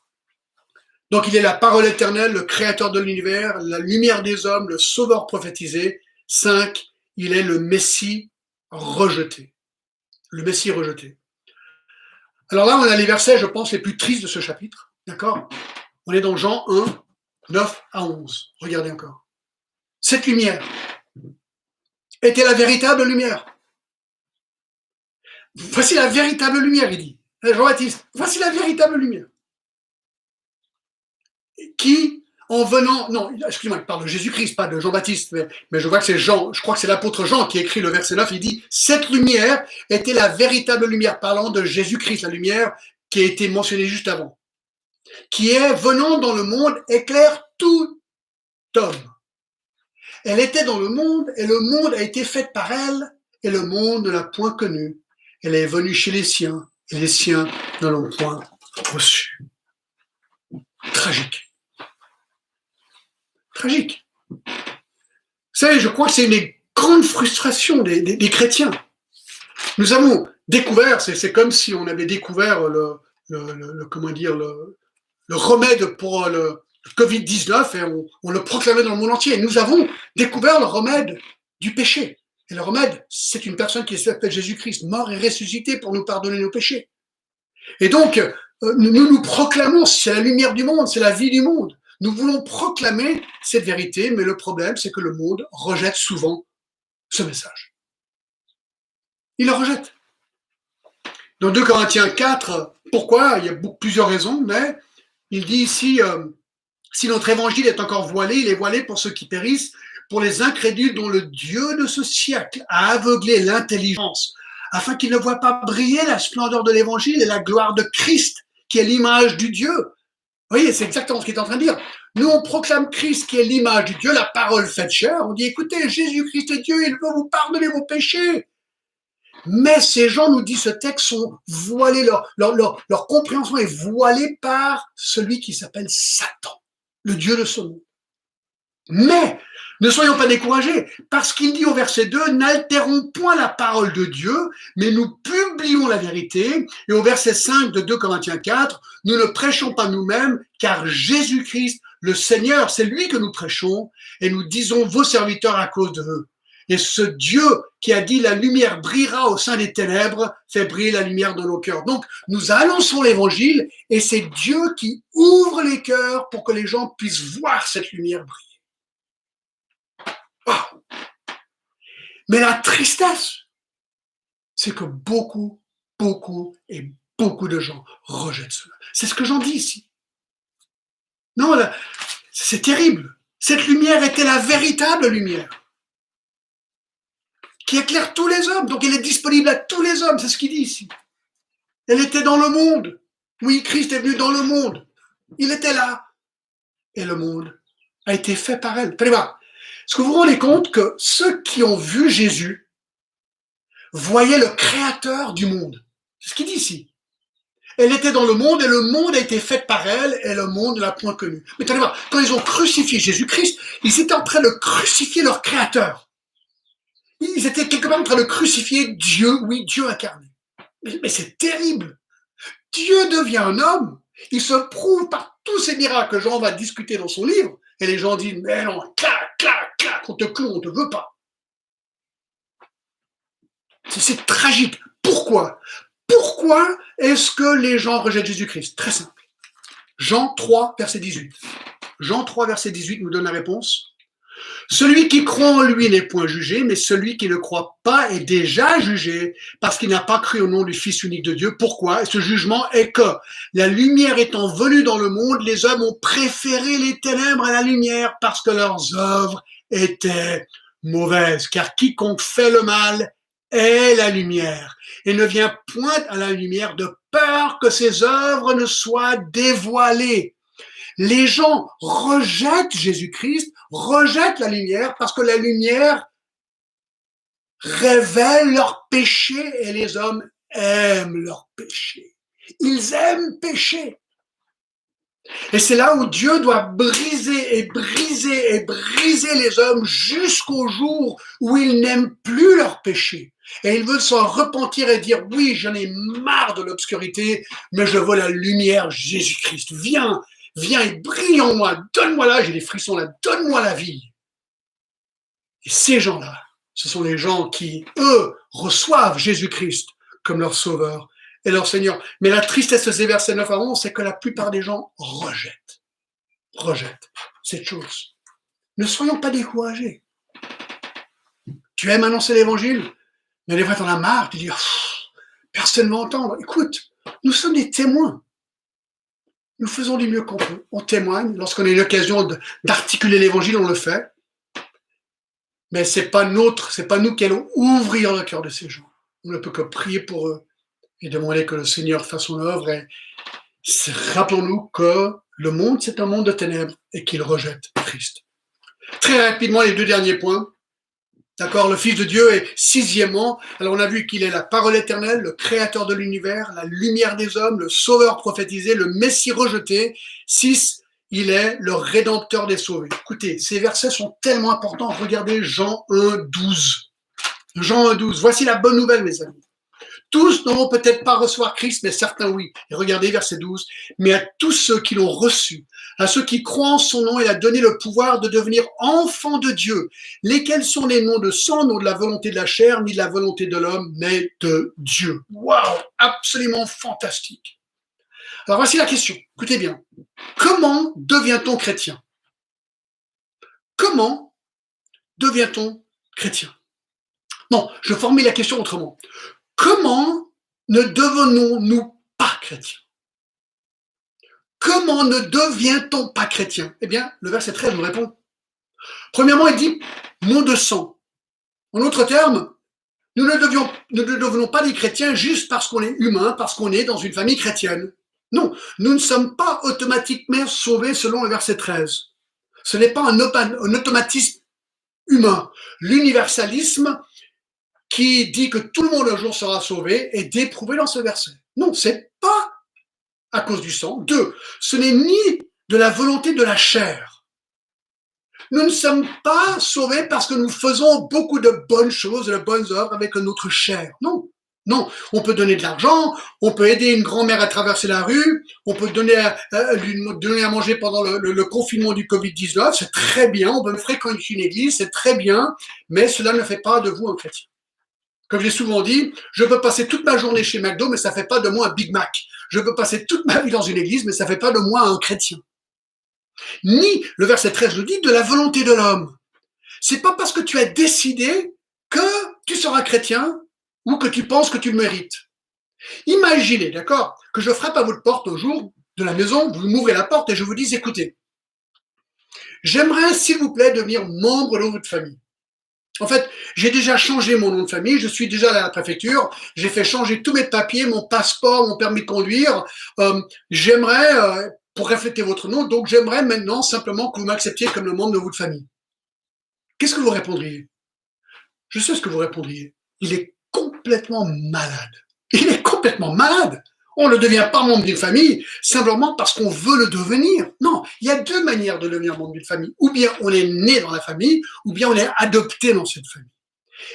Donc il est la parole éternelle, le créateur de l'univers, la lumière des hommes, le sauveur prophétisé. 5, il est le Messie rejeté. Le Messie rejeté. Alors là, on a les versets, je pense, les plus tristes de ce chapitre. D'accord? On est dans Jean 1, 9 à 11. Regardez encore. Cette lumière était la véritable lumière. Voici la véritable lumière, il dit. Jean-Baptiste, voici la véritable lumière. Qui, en venant, non, excusez-moi, il parle de Jésus-Christ, pas de Jean-Baptiste, mais je vois que c'est Jean, je crois que c'est l'apôtre Jean qui écrit le verset 9, il dit, cette lumière était la véritable lumière, parlant de Jésus-Christ, la lumière qui a été mentionnée juste avant, qui est, venant dans le monde, éclaire tout homme. Elle était dans le monde, et le monde a été fait par elle, et le monde ne l'a point connue. Elle est venue chez les siens, et les siens ne l'ont point reçue. Tragique. Tragique. Vous savez, je crois que c'est une des grandes frustrations des chrétiens. Nous avons découvert, c'est comme si on avait découvert le remède pour le Covid-19 et on le proclamait dans le monde entier. Et nous avons découvert le remède du péché. Et le remède, c'est une personne qui s'appelle Jésus-Christ, mort et ressuscité pour nous pardonner nos péchés. Et donc, nous proclamons, c'est la lumière du monde, c'est la vie du monde. Nous voulons proclamer cette vérité, mais le problème, c'est que le monde rejette souvent ce message. Il le rejette. Dans 2 Corinthiens 4, pourquoi? Il y a plusieurs raisons, mais il dit ici, si notre évangile est encore voilé, il est voilé pour ceux qui périssent, pour les incrédules dont le Dieu de ce siècle a aveuglé l'intelligence, afin qu'ils ne voient pas briller la splendeur de l'évangile et la gloire de Christ, qui est l'image du Dieu. Vous voyez, c'est exactement ce qu'il est en train de dire. Nous, on proclame Christ qui est l'image du Dieu, la parole faite chair. On dit, écoutez, Jésus-Christ est Dieu, il veut vous pardonner vos péchés. Mais ces gens, nous dit ce texte, sont voilés, leur compréhension est voilée par celui qui s'appelle Satan, le Dieu de ce monde. Mais ne soyons pas découragés, parce qu'il dit au verset 2, n'altérons point la parole de Dieu, mais nous publions la vérité. Et au verset 5 de 2 Corinthiens 4, nous ne prêchons pas nous-mêmes, car Jésus-Christ, le Seigneur, c'est lui que nous prêchons, et nous disons vos serviteurs à cause de eux. Et ce Dieu qui a dit la lumière brillera au sein des ténèbres fait briller la lumière dans nos cœurs. Donc, nous annonçons l'évangile et c'est Dieu qui ouvre les cœurs pour que les gens puissent voir cette lumière briller. Oh. Mais la tristesse, c'est que beaucoup de gens rejettent cela. C'est ce que j'en dis ici. Non, là, c'est terrible. Cette lumière était la véritable lumière qui éclaire tous les hommes. Donc elle est disponible à tous les hommes, c'est ce qu'il dit ici. Elle était dans le monde. Oui, Christ est venu dans le monde. Il était là. Et le monde a été fait par elle. Allez voir. Est-ce que vous vous rendez compte que ceux qui ont vu Jésus voyaient le créateur du monde? C'est ce qu'il dit ici. Elle était dans le monde et le monde a été fait par elle et le monde ne l'a point connue. Mais attendez voir, quand ils ont crucifié Jésus-Christ, ils étaient en train de crucifier leur créateur. Ils étaient quelque part en train de crucifier Dieu, oui, Dieu incarné. Mais c'est terrible. Dieu devient un homme. Il se prouve par tous ces miracles que Jean va discuter dans son livre. Et les gens disent, mais non, clac, on te cloue, on te veut pas. C'est tragique. Pourquoi? Pourquoi est-ce que les gens rejettent Jésus-Christ? Très simple. Jean 3, verset 18. Jean 3, verset 18 nous donne la réponse. Celui qui croit en lui n'est point jugé, mais celui qui ne croit pas est déjà jugé parce qu'il n'a pas cru au nom du Fils unique de Dieu. Pourquoi? Et ce jugement est que la lumière étant venue dans le monde, les hommes ont préféré les ténèbres à la lumière parce que leurs œuvres étaient mauvaises. Car quiconque fait le mal est la lumière et ne vient point à la lumière de peur que ses œuvres ne soient dévoilées. Les gens rejettent Jésus-Christ, rejettent la lumière parce que la lumière révèle leur péché et les hommes aiment leur péché. Ils aiment pécher. Et c'est là où Dieu doit briser les hommes jusqu'au jour où ils n'aiment plus leur péché. Et ils veulent s'en repentir et dire, oui, j'en ai marre de l'obscurité, mais je veux la lumière Jésus-Christ. Viens et brille en moi, donne-moi là, j'ai des frissons là, donne-moi la vie. Et ces gens-là, ce sont les gens qui, eux, reçoivent Jésus-Christ comme leur sauveur et leur Seigneur. Mais la tristesse de ces versets 9 à 11, c'est que la plupart des gens rejettent cette chose. Ne soyons pas découragés. Tu aimes annoncer l'évangile, mais des fois t'en as marre, tu dis, personne ne va entendre. Écoute, nous sommes des témoins. Nous faisons du mieux qu'on peut. On témoigne. Lorsqu'on a une occasion d'articuler l'évangile, on le fait. Mais c'est pas nous qui allons ouvrir le cœur de ces gens. On ne peut que prier pour eux et demander que le Seigneur fasse son œuvre. Et rappelons-nous que le monde, c'est un monde de ténèbres et qu'il rejette Christ. Très rapidement, les deux derniers points. D'accord, le Fils de Dieu est sixièmement, alors on a vu qu'il est la parole éternelle, le créateur de l'univers, la lumière des hommes, le sauveur prophétisé, le Messie rejeté. 6, il est le rédempteur des sauvés. Écoutez, ces versets sont tellement importants. Regardez Jean 1, 12. Jean 1, 12. Voici la bonne nouvelle, mes amis. Tous n'auront peut-être pas recevoir Christ, mais certains oui. Et regardez verset 12. Mais à tous ceux qui l'ont reçu, à ceux qui croient en son nom, il a donné le pouvoir de devenir enfants de Dieu, lesquels sont les noms de sang, non de la volonté de la chair, ni de la volonté de l'homme, mais de Dieu. Waouh, absolument fantastique. Alors voici la question. Écoutez bien. Comment devient-on chrétien? Comment devient-on chrétien? Non, je formule la question autrement. Comment ne devenons-nous pas chrétiens? Comment ne devient-on pas chrétien? Eh bien, le verset 13 nous répond. Premièrement, il dit nom de sang. En d'autres termes, nous ne devenons pas des chrétiens juste parce qu'on est humain, parce qu'on est dans une famille chrétienne. Non, nous ne sommes pas automatiquement sauvés selon le verset 13. Ce n'est pas un automatisme humain. L'universalisme qui dit que tout le monde un jour sera sauvé est déprouvé dans ce verset. Non, c'est pas à cause du sang. 2, ce n'est ni de la volonté de la chair. Nous ne sommes pas sauvés parce que nous faisons beaucoup de bonnes choses, de bonnes œuvres avec notre chair. Non, Non, on peut donner de l'argent, on peut aider une grand-mère à traverser la rue, on peut lui donner à manger pendant le confinement du Covid-19, c'est très bien, on peut fréquenter une église, c'est très bien, mais cela ne fait pas de vous un chrétien. Comme j'ai souvent dit, je peux passer toute ma journée chez McDo, mais ça ne fait pas de moi un Big Mac. Je peux passer toute ma vie dans une église, mais ça ne fait pas de moi un chrétien. Ni, le verset 13 le dit, de la volonté de l'homme. C'est pas parce que tu as décidé que tu seras chrétien ou que tu penses que tu le mérites. Imaginez, d'accord, que je frappe à votre porte au jour de la maison, vous m'ouvrez la porte et je vous dis, écoutez, j'aimerais, s'il vous plaît, devenir membre de votre famille. En fait, j'ai déjà changé mon nom de famille, je suis déjà à la préfecture, j'ai fait changer tous mes papiers, mon passeport, mon permis de conduire. J'aimerais, pour refléter votre nom, donc j'aimerais maintenant simplement que vous m'acceptiez comme le membre de votre famille. Qu'est-ce que vous répondriez? Je sais ce que vous répondriez. Il est complètement malade. Il est complètement malade. On ne devient pas membre d'une famille simplement parce qu'on veut le devenir. Non, il y a deux manières de devenir membre d'une famille. Ou bien on est né dans la famille, ou bien on est adopté dans cette famille.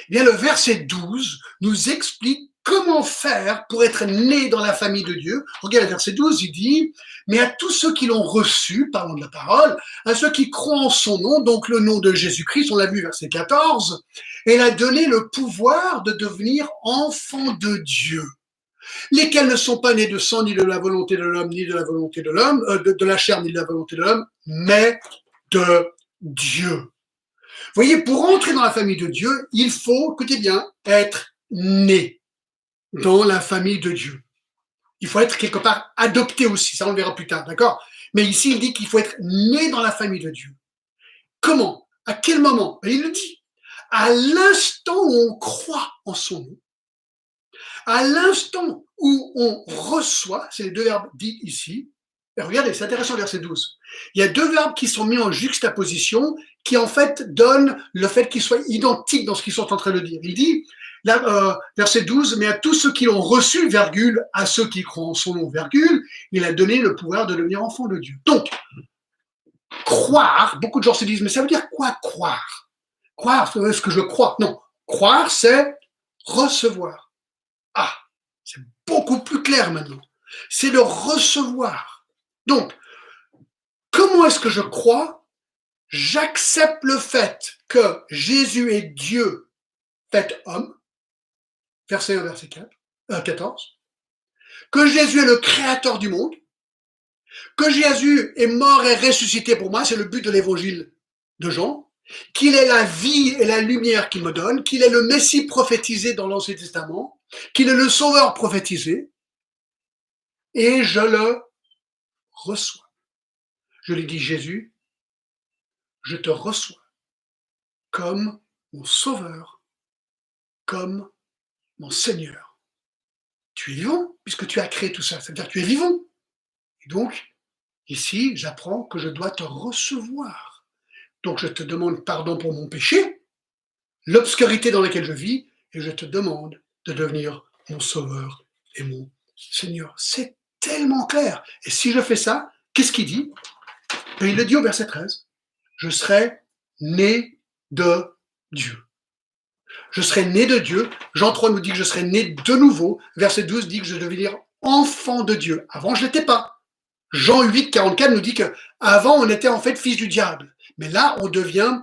Eh bien, le verset 12 nous explique comment faire pour être né dans la famille de Dieu. Regarde le verset 12, il dit, mais à tous ceux qui l'ont reçu, parlant de la parole, à ceux qui croient en son nom, donc le nom de Jésus-Christ, on l'a vu verset 14, il a donné le pouvoir de devenir enfants de Dieu, lesquels ne sont pas nés de sang, ni de la volonté de l'homme, ni de la volonté de l'homme, de la chair, ni de la volonté de l'homme, mais de Dieu. Vous voyez, pour entrer dans la famille de Dieu, il faut, écoutez bien, être né dans la famille de Dieu. Il faut être quelque part adopté aussi, ça on le verra plus tard, d'accord? Mais ici, il dit qu'il faut être né dans la famille de Dieu. Comment? À quel moment? Et il le dit. À l'instant où on croit en son nom, à l'instant où on reçoit, c'est les deux verbes dits ici, et regardez, c'est intéressant le verset 12. Il y a deux verbes qui sont mis en juxtaposition qui en fait donnent le fait qu'ils soient identiques dans ce qu'ils sont en train de dire. Il dit, là, verset 12, mais à tous ceux qui l'ont reçu, virgule, à ceux qui croient en son nom, virgule, il a donné le pouvoir de devenir enfant de Dieu. Donc, croire, beaucoup de gens se disent, mais ça veut dire quoi croire? Croire, c'est ce que je crois. Non, croire, c'est recevoir. Ah, c'est beaucoup plus clair maintenant. C'est le recevoir. Donc, comment est-ce que je crois? J'accepte le fait que Jésus est Dieu fait homme, verset 1, verset 14, que Jésus est le créateur du monde, que Jésus est mort et ressuscité pour moi, c'est le but de l'évangile de Jean, qu'il est la vie et la lumière qu'il me donne, qu'il est le Messie prophétisé dans l'Ancien Testament, qu'il est le Sauveur prophétisé, et je le reçois. Je lui dis, Jésus, je te reçois comme mon Sauveur, comme mon Seigneur. Tu es vivant, puisque tu as créé tout ça, c'est-à-dire que tu es vivant. Et donc, ici, j'apprends que je dois te recevoir. Donc, je te demande pardon pour mon péché, l'obscurité dans laquelle je vis, et je te demande de devenir mon Sauveur et mon Seigneur. C'est tellement clair. Et si je fais ça, qu'est-ce qu'il dit? Et il le dit au verset 13. Je serai né de Dieu. Je serai né de Dieu. Jean 3 nous dit que je serai né de nouveau. Verset 12 dit que je devais devenir enfant de Dieu. Avant, je ne l'étais pas. Jean 8, 44 nous dit qu'avant, on était en fait fils du diable. Mais là, on devient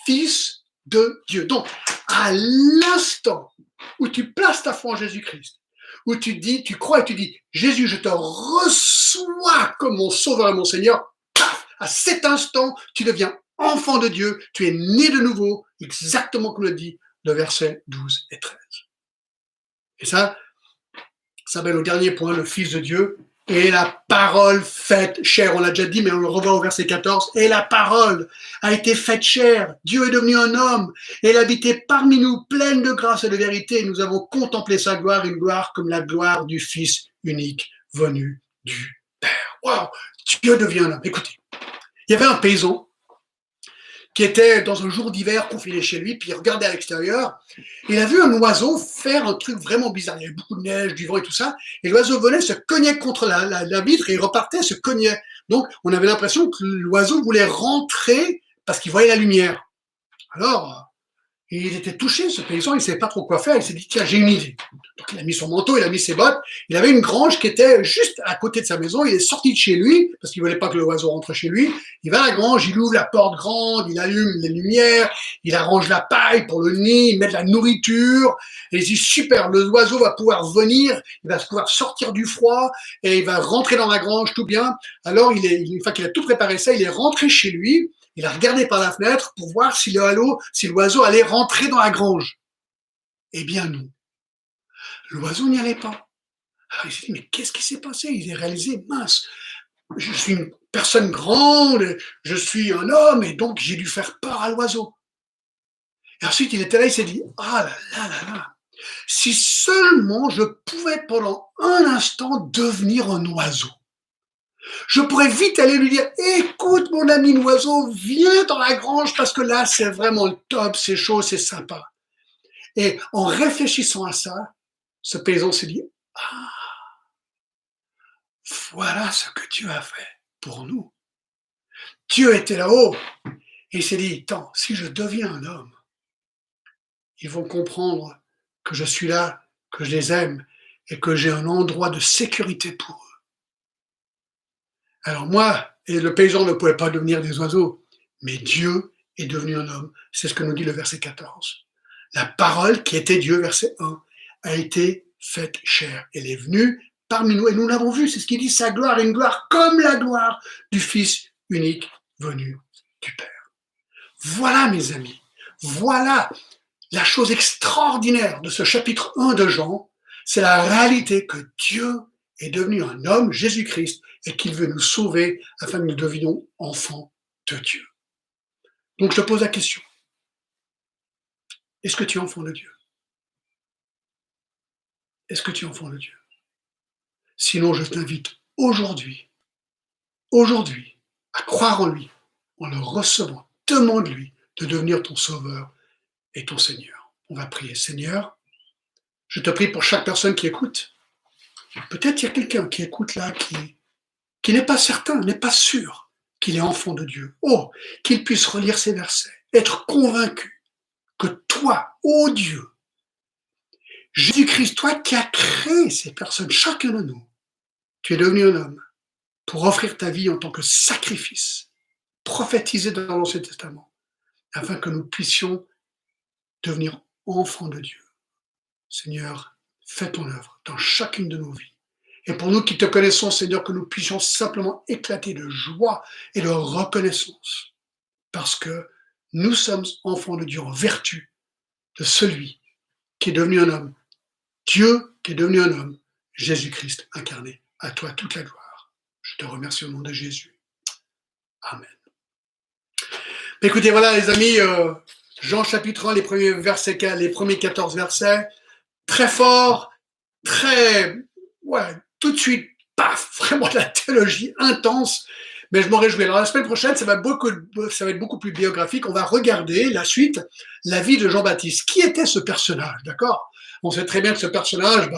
fils de Dieu. Donc, à l'instant où tu places ta foi en Jésus-Christ, où tu dis, tu crois et tu dis, Jésus, je te reçois comme mon Sauveur et mon Seigneur, paf, à cet instant, tu deviens enfant de Dieu, tu es né de nouveau, exactement comme le dit le verset 12 et 13. Et ça mène au dernier point, le Fils de Dieu et la parole faite chair. On l'a déjà dit, mais on le revoit au verset 14. Et la parole a été faite chair. Dieu est devenu un homme. Et elle habitait parmi nous, pleine de grâce et de vérité. Et nous avons contemplé sa gloire, une gloire comme la gloire du Fils unique venu du Père. Waouh! Dieu devient un homme. Écoutez, il y avait un paysan qui était dans un jour d'hiver confiné chez lui, puis il regardait à l'extérieur, il a vu un oiseau faire un truc vraiment bizarre. Il y avait beaucoup de neige, du vent et tout ça, et l'oiseau venait, se cognait contre la vitre, et il repartait, se cognait. Donc, on avait l'impression que l'oiseau voulait rentrer parce qu'il voyait la lumière. Alors, Et il était touché, ce paysan, il ne savait pas trop quoi faire. Il s'est dit, tiens, j'ai une idée. Donc il a mis son manteau, il a mis ses bottes. Il avait une grange qui était juste à côté de sa maison. Il est sorti de chez lui, parce qu'il ne voulait pas que l'oiseau rentre chez lui. Il va à la grange, il ouvre la porte grande, il allume les lumières, il arrange la paille pour le nid, il met de la nourriture. Et il dit, super, l'oiseau va pouvoir venir, il va pouvoir sortir du froid, et il va rentrer dans la grange, tout bien. Alors, une fois qu'il a tout préparé ça, il est rentré chez lui. Il a regardé par la fenêtre pour voir si l'oiseau allait rentrer dans la grange. Eh bien non, l'oiseau n'y allait pas. Alors il s'est dit, mais qu'est-ce qui s'est passé? Il a réalisé, mince, je suis une personne grande, je suis un homme, et donc j'ai dû faire peur à l'oiseau. Et ensuite il était là, il s'est dit, ah là là là là, si seulement je pouvais pendant un instant devenir un oiseau. Je pourrais vite aller lui dire, écoute mon ami l'oiseau, viens dans la grange parce que là c'est vraiment le top, c'est chaud, c'est sympa. Et en réfléchissant à ça, ce paysan s'est dit, ah, voilà ce que Dieu a fait pour nous. Dieu était là-haut et il s'est dit, attends, si je deviens un homme, ils vont comprendre que je suis là, que je les aime et que j'ai un endroit de sécurité pour eux. Alors moi, et le paysan ne pouvait pas devenir des oiseaux, mais Dieu est devenu un homme. C'est ce que nous dit le verset 14. La parole qui était Dieu, verset 1, a été faite chair. Elle est venue parmi nous et nous l'avons vu. C'est ce qu'il dit, sa gloire est une gloire comme la gloire du Fils unique venu du Père. Voilà mes amis, voilà la chose extraordinaire de ce chapitre 1 de Jean, c'est la réalité que Dieu est devenu un homme, Jésus-Christ, et qu'il veut nous sauver afin que nous devenions enfants de Dieu. Donc je te pose la question, est-ce que tu es enfant de Dieu? Est-ce que tu es enfant de Dieu? Sinon, je t'invite aujourd'hui, à croire en lui, en le recevant. Demande-lui de devenir ton sauveur et ton Seigneur. On va prier. Seigneur, je te prie pour chaque personne qui écoute. Peut-être il y a quelqu'un qui écoute là, qui n'est pas certain, n'est pas sûr qu'il est enfant de Dieu. Oh, qu'il puisse relire ces versets, être convaincu que toi, ô Dieu, Jésus-Christ, toi qui as créé ces personnes, chacun de nous, tu es devenu un homme pour offrir ta vie en tant que sacrifice, prophétisé dans l'Ancien Testament, afin que nous puissions devenir enfants de Dieu. Seigneur, fais ton œuvre dans chacune de nos vies. Et pour nous qui te connaissons, Seigneur, que nous puissions simplement éclater de joie et de reconnaissance, parce que nous sommes enfants de Dieu en vertu de celui qui est devenu un homme, Dieu qui est devenu un homme, Jésus-Christ incarné. À toi toute la gloire. Je te remercie au nom de Jésus. Amen. Écoutez, voilà les amis, Jean chapitre 1, les premiers 14 versets, très fort, très, ouais, tout de suite, paf, vraiment de la théologie intense, mais je m'en réjouis. Alors la semaine prochaine, ça va être beaucoup plus biographique. On va regarder la suite, la vie de Jean-Baptiste. Qui était ce personnage, d'accord? On sait très bien que ce personnage,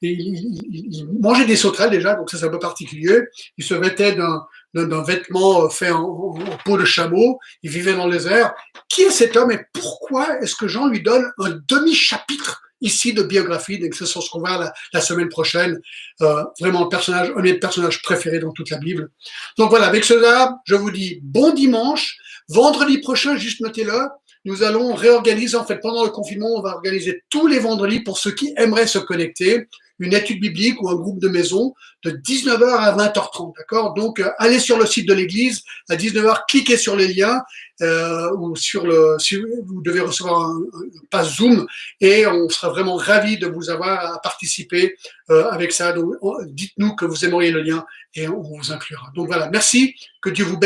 il mangeait des sauterelles déjà, donc ça c'est un peu particulier. Il se vêtait d'un vêtement fait en peau de chameau. Il vivait dans les airs. Qui est cet homme et pourquoi est-ce que Jean lui donne un demi-chapitre ici de biographie? Donc c'est ce qu'on va voir la semaine prochaine. Vraiment un de mes personnages préférés dans toute la Bible. Donc voilà, avec cela, je vous dis bon dimanche. Vendredi prochain, juste notez-le, nous allons réorganiser, en fait, pendant le confinement, on va organiser tous les vendredis pour ceux qui aimeraient se connecter, une étude biblique ou un groupe de maison de 19h à 20h30, d'accord? Donc, allez sur le site de l'église à 19h, cliquez sur les liens ou vous devez recevoir un pass Zoom et on sera vraiment ravis de vous avoir à participer avec ça. Donc, dites-nous que vous aimeriez le lien et on vous inclura. Donc voilà, merci, que Dieu vous bénisse.